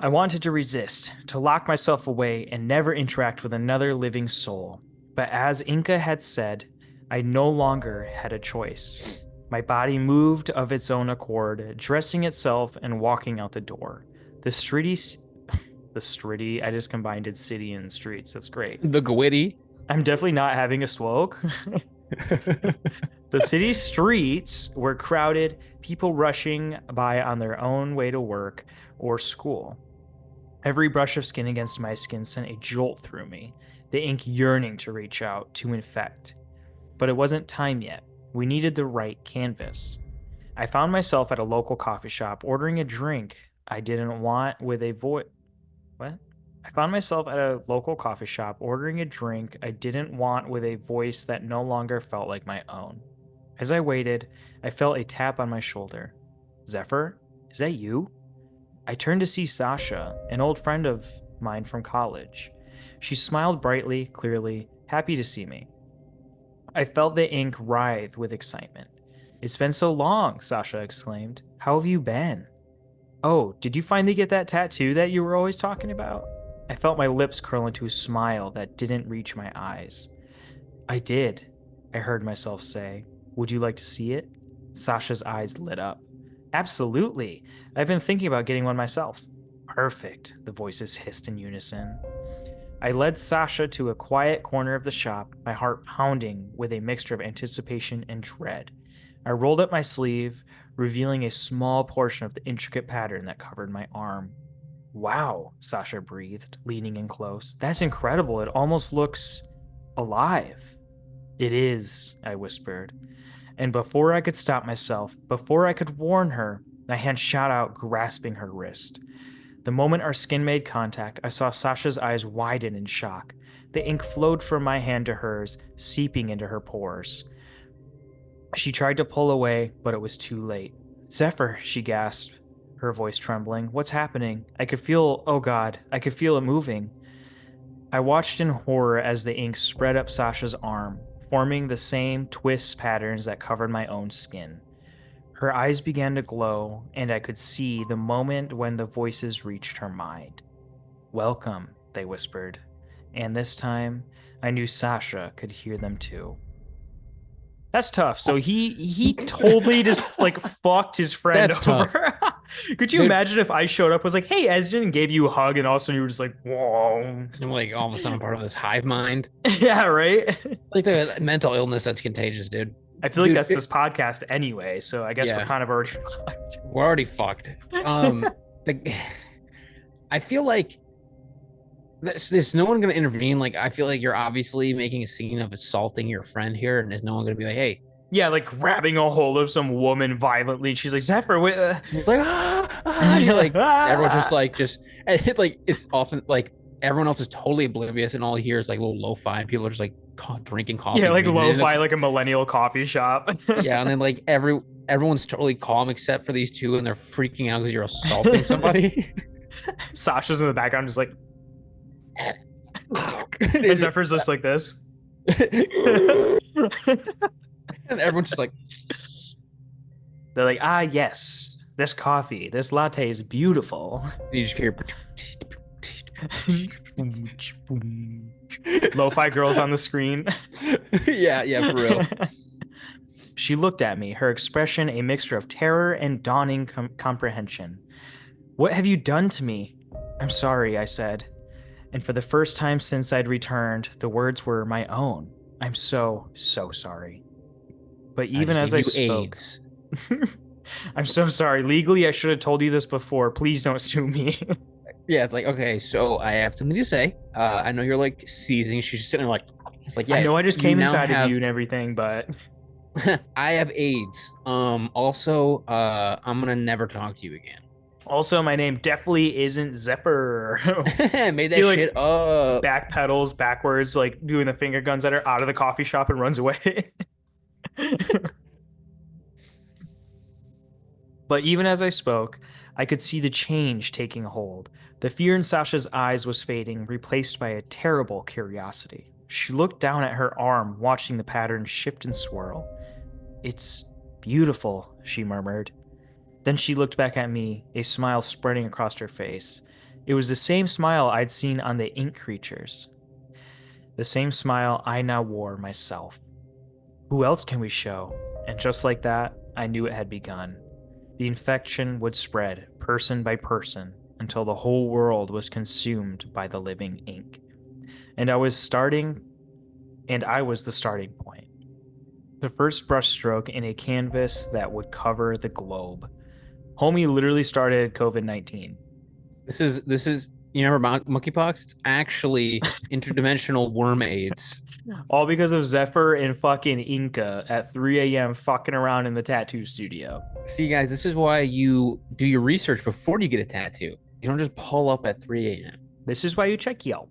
I wanted to resist, to lock myself away and never interact with another living soul. But as Inca had said, I no longer had a choice. My body moved of its own accord, dressing itself and walking out the door. The streety, I just combined it city and streets. That's great. The Gwitty. I'm definitely not having a swoke. The city streets were crowded, people rushing by on their own way to work or school. Every brush of skin against my skin sent a jolt through me, the ink yearning to reach out, to infect. But it wasn't time yet. We needed the right canvas. I found myself at a local coffee shop ordering a drink I didn't want with a voice. What? I found myself at a local coffee shop ordering a drink I didn't want with a voice that no longer felt like my own. As I waited, I felt a tap on my shoulder. Zephyr, is that you? I turned to see Sasha, an old friend of mine from college. She smiled brightly, clearly, happy to see me. I felt the ink writhe with excitement. It's been so long, Sasha exclaimed. How have you been? Oh, did you finally get that tattoo that you were always talking about? I felt my lips curl into a smile that didn't reach my eyes. I did, I heard myself say. Would you like to see it? Sasha's eyes lit up. Absolutely. I've been thinking about getting one myself. Perfect, the voices hissed in unison. I led Sasha to a quiet corner of the shop, my heart pounding with a mixture of anticipation and dread. I rolled up my sleeve, revealing a small portion of the intricate pattern that covered my arm. Wow, Sasha breathed, leaning in close. That's incredible. It almost looks alive. It is, I whispered. And before I could stop myself, before I could warn her, my hand shot out, grasping her wrist. The moment our skin made contact, I saw Sasha's eyes widen in shock. The ink flowed from my hand to hers, seeping into her pores. She tried to pull away, but it was too late. Zephyr, she gasped, her voice trembling. What's happening? I could feel, oh God, I could feel it moving. I watched in horror as the ink spread up Sasha's arm, forming the same twist patterns that covered my own skin. Her eyes began to glow, and I could see the moment when the voices reached her mind. Welcome, they whispered, and this time I knew Sasha could hear them too. That's tough. So he totally just like fucked his friend That's over. tough. Could you Dude. imagine if I showed up was like, "Hey, Esdin," and gave you a hug, and all of a sudden you were just like, "Whoa!" I'm like all of a sudden I'm part of this hive mind. Yeah, right. Like the mental illness that's contagious, dude. I feel like Dude, that's this podcast anyway, so I guess we're Yeah. kind of already fucked. We're already fucked. The, I feel like there's no one going to intervene. Like, I feel like you're obviously making a scene of assaulting your friend here, and there's no one going to be like, hey. Yeah, like grabbing a hold of some woman violently. And she's like, Zephyr, wait. He's like, and you're like, everyone's just like, and like, it's often like everyone else is totally oblivious, and all you hear is like little lo-fi, and people are just like drinking coffee. Yeah, like reading lo-fi, like a millennial coffee shop. Yeah, and then like everyone's totally calm except for these two, and they're freaking out because you're assaulting somebody. Sasha's in the background, just like, and Zephyr's just like this. And everyone's just like, they're like, ah, yes, this coffee, this latte is beautiful. you just hear Lo-fi girls on the screen. yeah, for real. She looked at me, her expression a mixture of terror and dawning comprehension. What have you done to me? I'm sorry, I said. And for the first time since I'd returned, the words were my own. I'm so sorry. But even as I spoke, I'm so sorry. Legally, I should have told you this before. Please don't sue me. Yeah, it's like, okay, so I have something to say. I know you're like seizing. She's just sitting there like, it's like, yeah. I know I just came inside of you and everything, but I have AIDS. Also, I'm gonna never talk to you again. Also, my name definitely isn't Zephyr. Made that shit up. Backpedals backwards, like doing the finger guns at her out of the coffee shop and runs away. But even as I spoke, I could see the change taking hold. The fear in Sasha's eyes was fading, replaced by a terrible curiosity. She looked down at her arm, watching the pattern shift and swirl. It's beautiful, she murmured. Then she looked back at me, a smile spreading across her face. It was the same smile I'd seen on the ink creatures. The same smile I now wore myself. Who else can we show? And just like that, I knew it had begun. The infection would spread, person by person, until the whole world was consumed by the living ink. And I was the starting point. The first brushstroke in a canvas that would cover the globe. Homie literally started COVID-19. This is you know about monkeypox? It's actually interdimensional worm AIDS. All because of Zephyr and fucking Inca at 3 a.m. fucking around in the tattoo studio. See, guys, this is why you do your research before you get a tattoo. You don't just pull up at 3 a.m. This is why you check Yelp.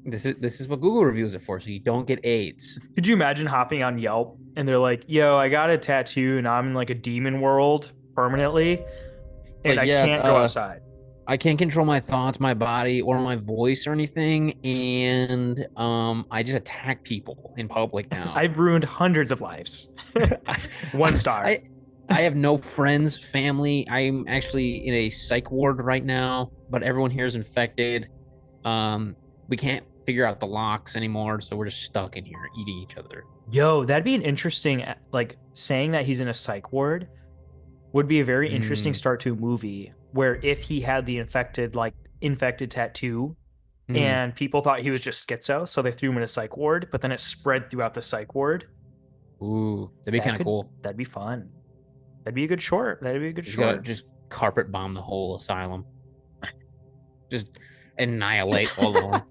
This is what Google reviews it for, so you don't get AIDS. Could you imagine hopping on Yelp and they're like, "Yo, I got a tattoo and I'm in like a demon world permanently, It's and like, I yeah, can't go outside." I can't control my thoughts, my body, or my voice or anything, and I just attack people in public now. I've ruined hundreds of lives. One star. I have no friends, family. I'm actually in a psych ward right now, but everyone here is infected. We can't figure out the locks anymore, so we're just stuck in here eating each other. Yo, that'd be an interesting, like, saying that he's in a psych ward would be a very interesting start to a movie where if he had the infected tattoo and people thought he was just schizo, so they threw him in a psych ward, but then it spread throughout the psych ward. Ooh, that'd be kind of cool. That'd be fun. That'd be a good short. That'd be a good short. Just carpet bomb the whole asylum. Just annihilate all of them.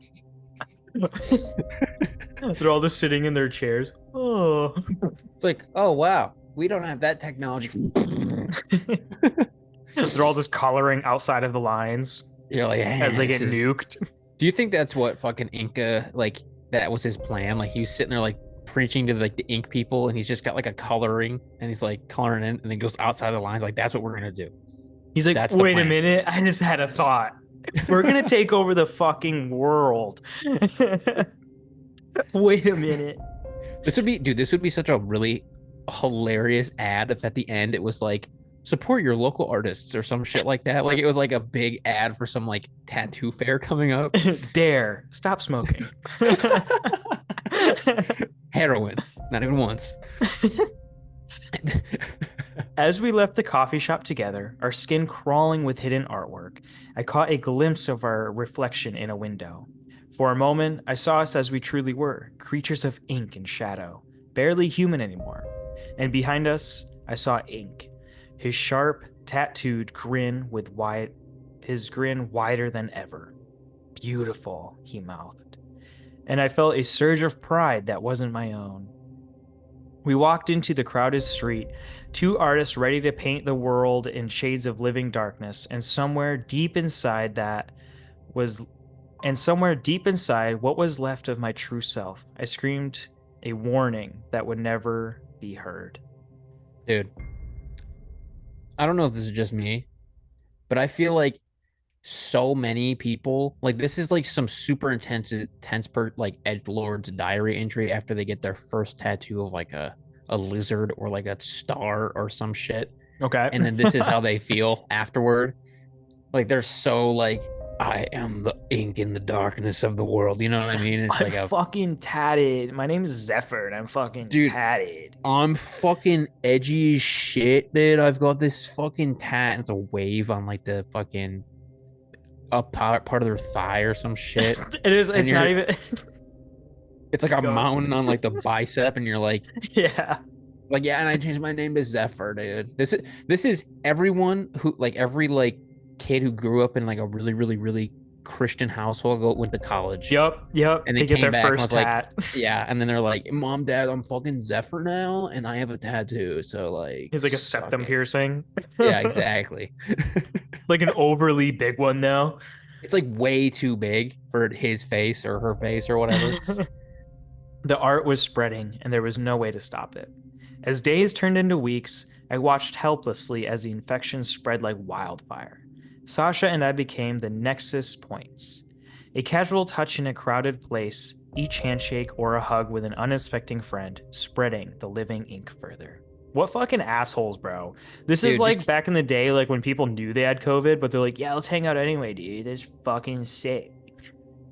They're all just sitting in their chairs. Oh. It's like, oh, wow. We don't have that technology. They're all just coloring outside of the lines. You're like, as they get nuked. Do you think that's what fucking Inca, like, that was his plan? Like, he was sitting there, like, preaching to, like, the ink people, and he's just got, like, a coloring, and he's, like, coloring in, and then goes outside the lines. Like, that's what we're going to do. He's like, wait a minute. I just had a thought. We're going to take over the fucking world. Wait a minute. This would be such a really hilarious ad if at the end it was like, support your local artists or some shit like that. Like it was like a big ad for some like tattoo fair coming up. Dare stop smoking. Heroin, not even once. As we left the coffee shop together, our skin crawling with hidden artwork, I caught a glimpse of our reflection in a window. For a moment, I saw us as we truly were, creatures of ink and shadow, barely human anymore. And behind us, I saw Ink, his sharp, tattooed grin his grin wider than ever. Beautiful, he mouthed. And I felt a surge of pride that wasn't my own. We walked into the crowded street, two artists ready to paint the world in shades of living darkness, and somewhere deep inside what was left of my true self, I screamed a warning that would never be heard. Dude, I don't know if this is just me, but I feel like so many people, like this is like some super intense like edgelord's diary entry after they get their first tattoo of like a lizard or like a star or some shit. Okay. And then this is how they feel afterward. Like they're so like, I am the ink in the darkness of the world. You know what I mean? It's I'm like fucking tatted. My name is Zephyr and I'm fucking tatted. I'm fucking edgy as shit, dude. I've got this fucking tat and it's a wave on like the fucking up part of their thigh or some shit. It is. It's not even. It's like a mountain on like the bicep, and you're like, yeah, like yeah. And I changed my name to Zephyr, dude. This is everyone who like every like kid who grew up in like a really really really Christian household went to college. Yep. And they came back and was tat. Like, yeah. And then they're like, Mom, Dad, I'm fucking Zephyr now, and I have a tattoo. So like, he's like a septum piercing. Yeah, exactly. Like an overly big one though. It's like way too big for his face or her face or whatever. The art was spreading, and there was no way to stop it. As days turned into weeks, I watched helplessly as the infection spread like wildfire. Sasha and I became the nexus points. A casual touch in a crowded place, each handshake or a hug with an unexpected friend, spreading the living ink further. What fucking assholes, bro. This is like back in the day, like when people knew they had COVID, but they're like, yeah, let's hang out anyway, dude. It's fucking sick.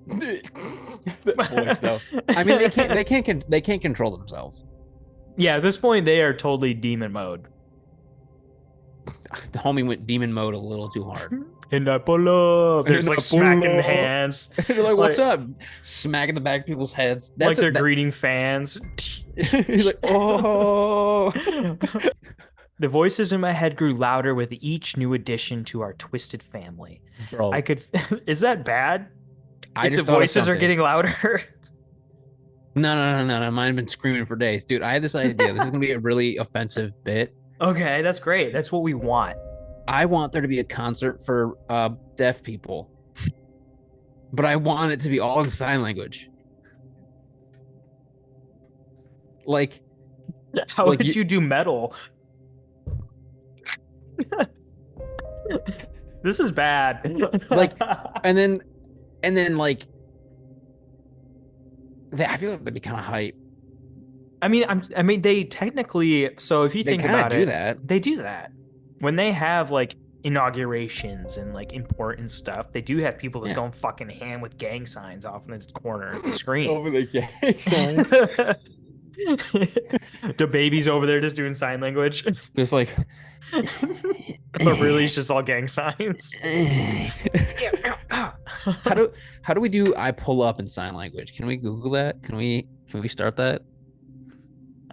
That voice, though. I mean, they can't control themselves. Yeah, at this point, they are totally demon mode. The homie went demon mode a little too hard. And I pull up. There's like smacking hands. They're like, what's up? Smacking the back of people's heads. That's like they're greeting fans. He's like, oh. The voices in my head grew louder with each new addition to our twisted family. Bro. Is that bad? If the voices are getting louder. No. Mine have been screaming for days. Dude, I had this idea. This is going to be a really offensive bit. Okay, that's great. That's what we want. I want there to be a concert for deaf people. but I want it to be all in sign language. Like, How like would you, you do metal? This is bad. like, and then, and then like, I feel like that'd be kind of hype. I mean, they technically, so if you They think kind of about do it, that. they do that. When they have like inaugurations and like important stuff, they do have people that's Yeah. going fucking hand with gang signs off in the corner of the screen. Over the gang signs. The baby's over there just doing sign language, Just like, but really it's just all gang signs. how do how do we do I pull up in sign language? Can we Google that? Can we start that?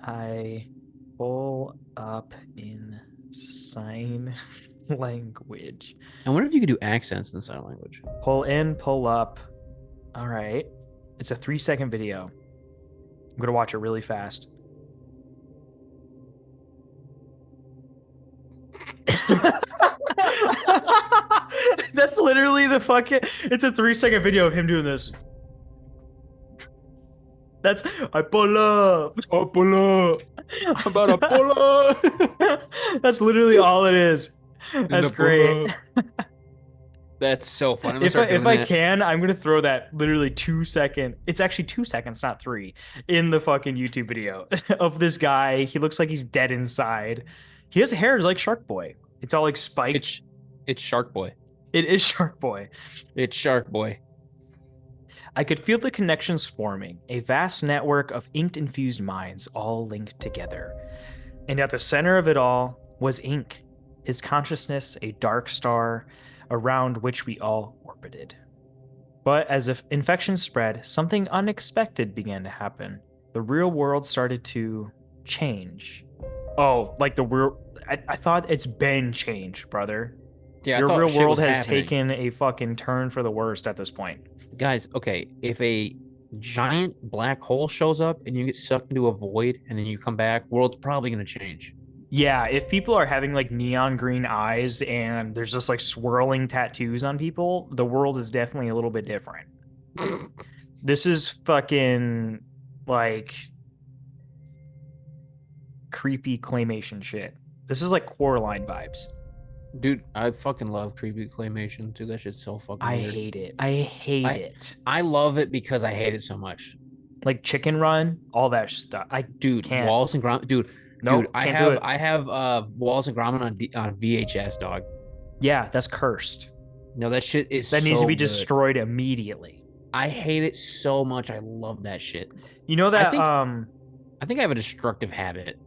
I pull up in sign language. I wonder if you could do accents in sign language. Pull in, pull up. All right. It's a 3-second video. I'm going to watch it really fast. That's literally the fucking. It's a 3-second video of him doing this. That's. I pull up. I pull up. I'm about to pull up. That's literally all it is. That's great. That's so funny. If I can, I'm gonna throw that literally 2 second. It's actually 2 seconds, not three, in the fucking YouTube video of this guy. He looks like he's dead inside. He has hair like Shark Boy. It's all like spiked. It's Shark Boy. It is Shark Boy. It's Shark Boy. I could feel the connections forming, a vast network of ink-infused minds all linked together. And at the center of it all was Ink, his consciousness a dark star around which we all orbited. But as if infection spread, something unexpected began to happen. The real world started to change. Oh, like the real. I thought it's been changed, brother. Yeah, Your real world has taken a fucking turn for the worst at this point. Guys, okay, if a giant black hole shows up and you get sucked into a void and then you come back, world's probably going to change. Yeah, if people are having like neon green eyes and there's just like swirling tattoos on people, the world is definitely a little bit different. This is fucking like creepy claymation shit. This is like Coraline vibes. Dude, I fucking love creepy claymation too. That shit's so fucking weird. Hate it. I hate it. I love it because I hate it so much. Like Chicken Run, all that stuff. Can't. Wallace and Gromit, Nope, I have Wallace and Gromit on VHS, dog. Yeah, that's cursed. No, that shit is that needs to be good. Destroyed immediately. I hate it so much. I love that shit. You know that I think I have a destructive habit.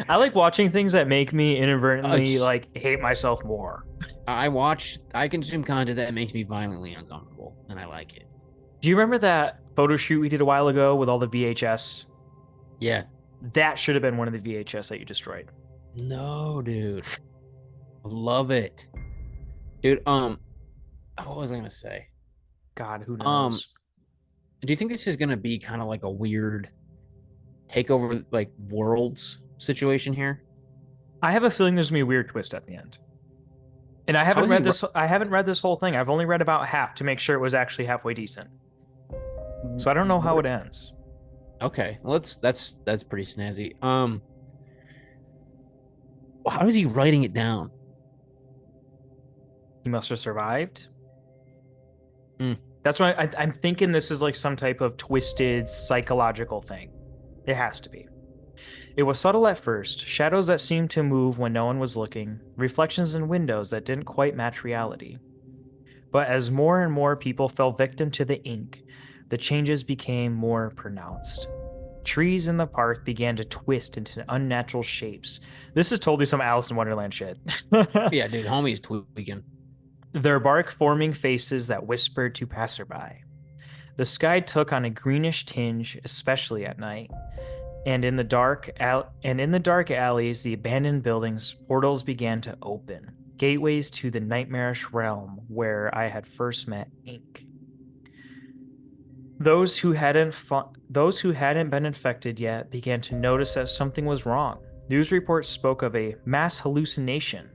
I like watching things that make me inadvertently like hate myself more. I consume content that makes me violently uncomfortable, and I like it. Do you remember that photo shoot we did a while ago with all the VHS? Yeah. That should have been one of the VHS that you destroyed. No, dude. Love it. Dude, what was I gonna say? God, who knows? Do you think this is gonna be kind of like a weird takeover like worlds situation here? I have a feeling there's gonna be a weird twist at the end. And I haven't read this I haven't read this whole thing. I've only read about half to make sure it was actually halfway decent. So I don't know how it ends. Okay. Well, that's pretty snazzy. How is he writing it down? He must have survived. Mm. That's why I'm thinking this is like some type of twisted psychological thing. It has to be. It was subtle at first, shadows that seemed to move when no one was looking, reflections in windows that didn't quite match reality. But as more and more people fell victim to the ink, the changes became more pronounced. Trees in the park began to twist into unnatural shapes. This is totally some Alice in Wonderland shit. Yeah, dude, homie's tweaking. Their bark forming faces that whispered to passerby. The sky took on a greenish tinge, especially at night. And in the dark alleys, the abandoned buildings, portals began to open, gateways to the nightmarish realm where I had first met Ink. Those who hadn't been infected yet began to notice that something was wrong. News reports spoke of a mass hallucination.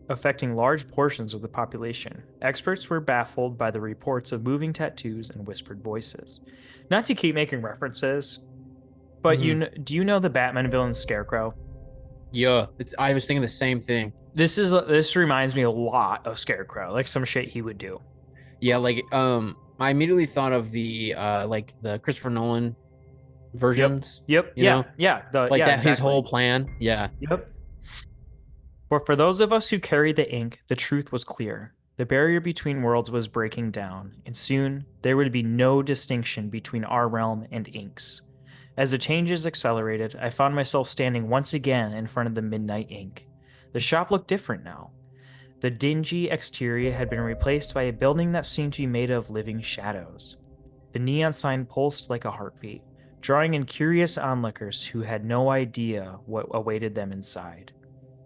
affecting large portions of the population. Experts were baffled by the reports of moving tattoos and whispered voices. Not to keep making references, but Mm-hmm. do you know the Batman villain Scarecrow? Yeah, I was thinking the same thing. This reminds me a lot of Scarecrow, like some shit he would do. Yeah, like I immediately thought of the like the Christopher Nolan Yep. versions, Yep. you Yeah. know? Yeah. Like Yeah, that his exactly. whole plan. Yeah. Yep. For those of us who carried the ink, the truth was clear. The barrier between worlds was breaking down, and soon there would be no distinction between our realm and Ink's. As the changes accelerated, I found myself standing once again in front of the Midnight Ink. The shop looked different now. The dingy exterior had been replaced by a building that seemed to be made of living shadows. The neon sign pulsed like a heartbeat, drawing in curious onlookers who had no idea what awaited them inside.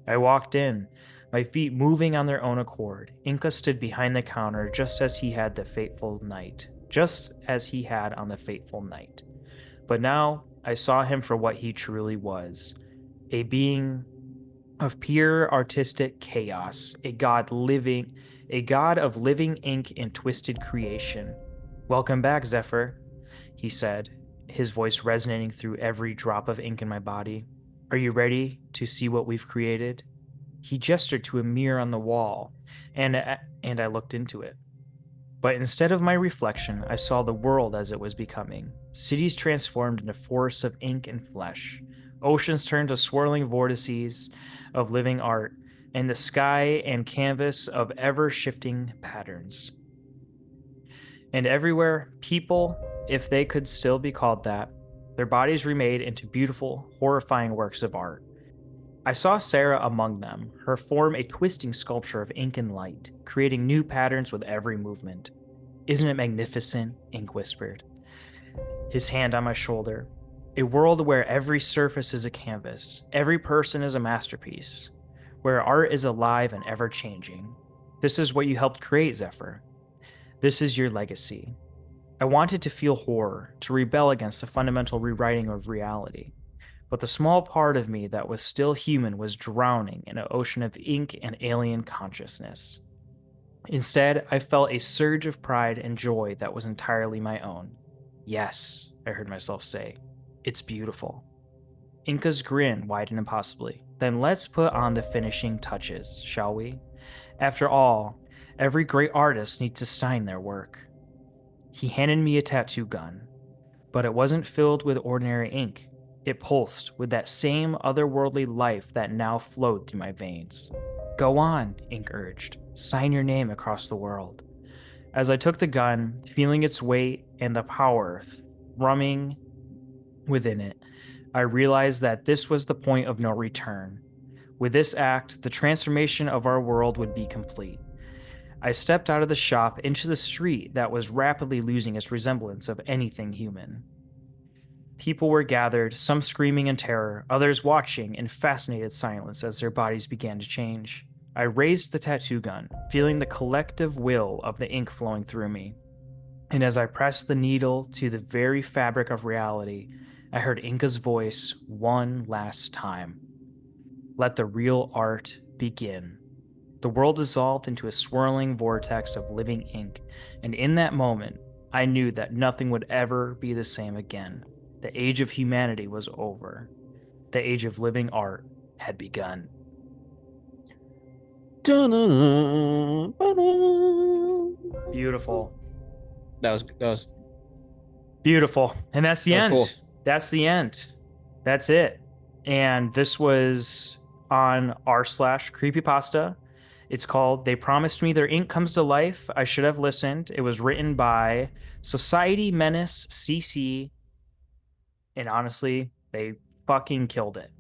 I walked in, my feet moving on their own accord. Inca stood behind the counter just as he had on the fateful night. But now I saw him for what he truly was, a being of pure artistic chaos, a god of living ink and twisted creation. Welcome back, Zephyr, he said, his voice resonating through every drop of ink in my body. Are you ready to see what we've created? He gestured to a mirror on the wall, and I looked into it. But instead of my reflection, I saw the world as it was becoming. Cities transformed into forests of ink and flesh. Oceans turned to swirling vortices of living art, and the sky and canvas of ever shifting patterns. And everywhere, people, if they could still be called that, their bodies remade into beautiful, horrifying works of art. I saw Sarah among them, her form a twisting sculpture of ink and light, creating new patterns with every movement. Isn't it magnificent? Ink whispered, his hand on my shoulder. A world where every surface is a canvas, every person is a masterpiece, where art is alive and ever changing. This is what you helped create, Zephyr. This is your legacy. I wanted to feel horror, to rebel against the fundamental rewriting of reality. But the small part of me that was still human was drowning in an ocean of ink and alien consciousness. Instead, I felt a surge of pride and joy that was entirely my own. Yes, I heard myself say, it's beautiful. Inca's grin widened impossibly. Then let's put on the finishing touches, shall we? After all, every great artist needs to sign their work. He handed me a tattoo gun, but it wasn't filled with ordinary ink. It pulsed with that same otherworldly life that now flowed through my veins. Go on, Ink urged. Sign your name across the world. As I took the gun, feeling its weight and the power thrumming within it, I realized that this was the point of no return. With this act, the transformation of our world would be complete. I stepped out of the shop into the street that was rapidly losing its resemblance of anything human. People were gathered, some screaming in terror, others watching in fascinated silence as their bodies began to change. I raised the tattoo gun, feeling the collective will of the ink flowing through me. And as I pressed the needle to the very fabric of reality, I heard Inca's voice one last time. Let the real art begin. The world dissolved into a swirling vortex of living ink, and in that moment, I knew that nothing would ever be the same again. The age of humanity was over. The age of living art had begun. Beautiful. That was Beautiful. And that's the that was end. cool. That's the end. That's it. And this was on r/creepypasta. It's called They Promised Me Their Ink Comes to Life. I Should Have Listened. It was written by Society Menace CC. And honestly, they fucking killed it.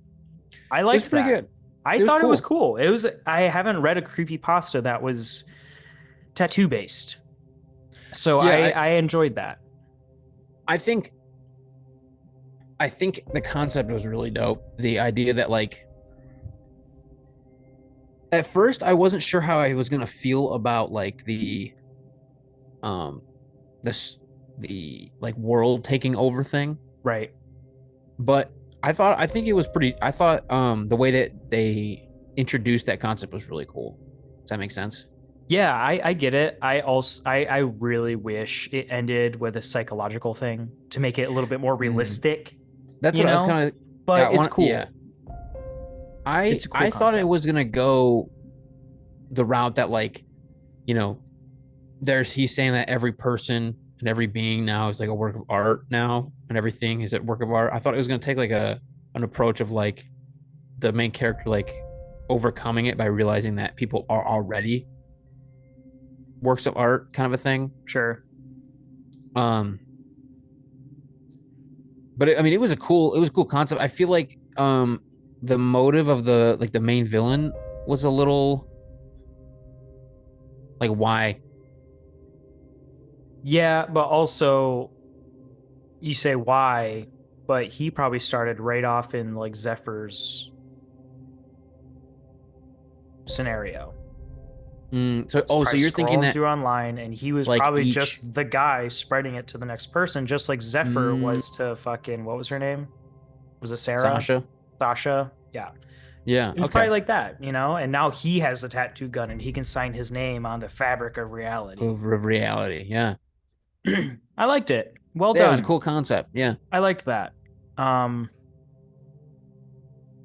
I It was liked pretty that. good. I It was thought it was cool. cool. I haven't read a creepypasta that was tattoo based. So Yeah, I enjoyed that. I think I think the concept was really dope. The idea that like at first I wasn't sure how I was gonna feel about like um this the like world taking over thing, Right. but I think it was pretty. I thought the way that they introduced that concept was really cool. Does that make sense? Yeah, I get it. I really wish it ended with a psychological thing to make it a little bit more Mm. realistic, That's you what I was know? kind of. Yeah, But I it's want. Yeah, cool. I It's a cool I thought it concept. was gonna go the route that like you know there's he's saying that every person and every being now is like a work of art now and everything is a work of art. I thought it was gonna take like a an approach of like the main character like overcoming it by realizing that people are already works of art kind of a thing. Sure. Um but I mean it was a cool concept. I feel like the motive of the like the main villain was a little like why. Yeah, but also you say why, but he probably started right off in like Zephyr's scenario. So He's oh so probably you're thinking scrolling that through online and he was like probably each just the guy spreading it to the next person, just like Zephyr mm, was to fucking, what was her name? Was it Sarah? Sasha. Sasha? Yeah. Yeah, It was probably okay. like that, you know? And now he has the tattoo gun and he can sign his name on the fabric of reality. Of reality. Yeah. I liked it. Well Yeah, it was a done. cool concept. Yeah. I liked that. Um,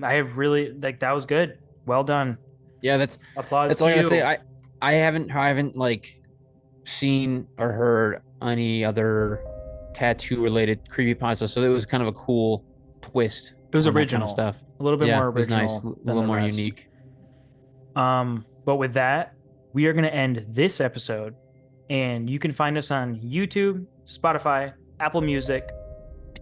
I have really like that was good. Well done. Yeah, Applause that's all to I gotta say. you. I haven't like seen or heard any other tattoo related creepypasta, so it was kind of a cool twist It was on that kind of original. stuff. A little bit Yeah, more it was nice, a original than little the more rest. unique. But with that, we are going to end this episode. And you can find us on YouTube, Spotify, Apple Music,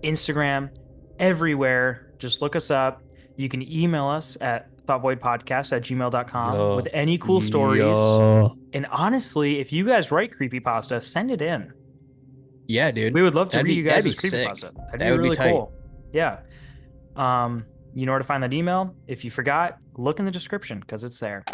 Instagram, everywhere. Just look us up. You can email us at thoughtvoidpodcast@gmail.com with Yeah. any cool stories. Yeah. And honestly, if you guys write creepypasta, send it in. Yeah, dude. We would love to read you That'd be guys' sick. creepypasta. That'd be That would be really tight. cool. Yeah. You know where to find that email. If you forgot, look in the description because it's there.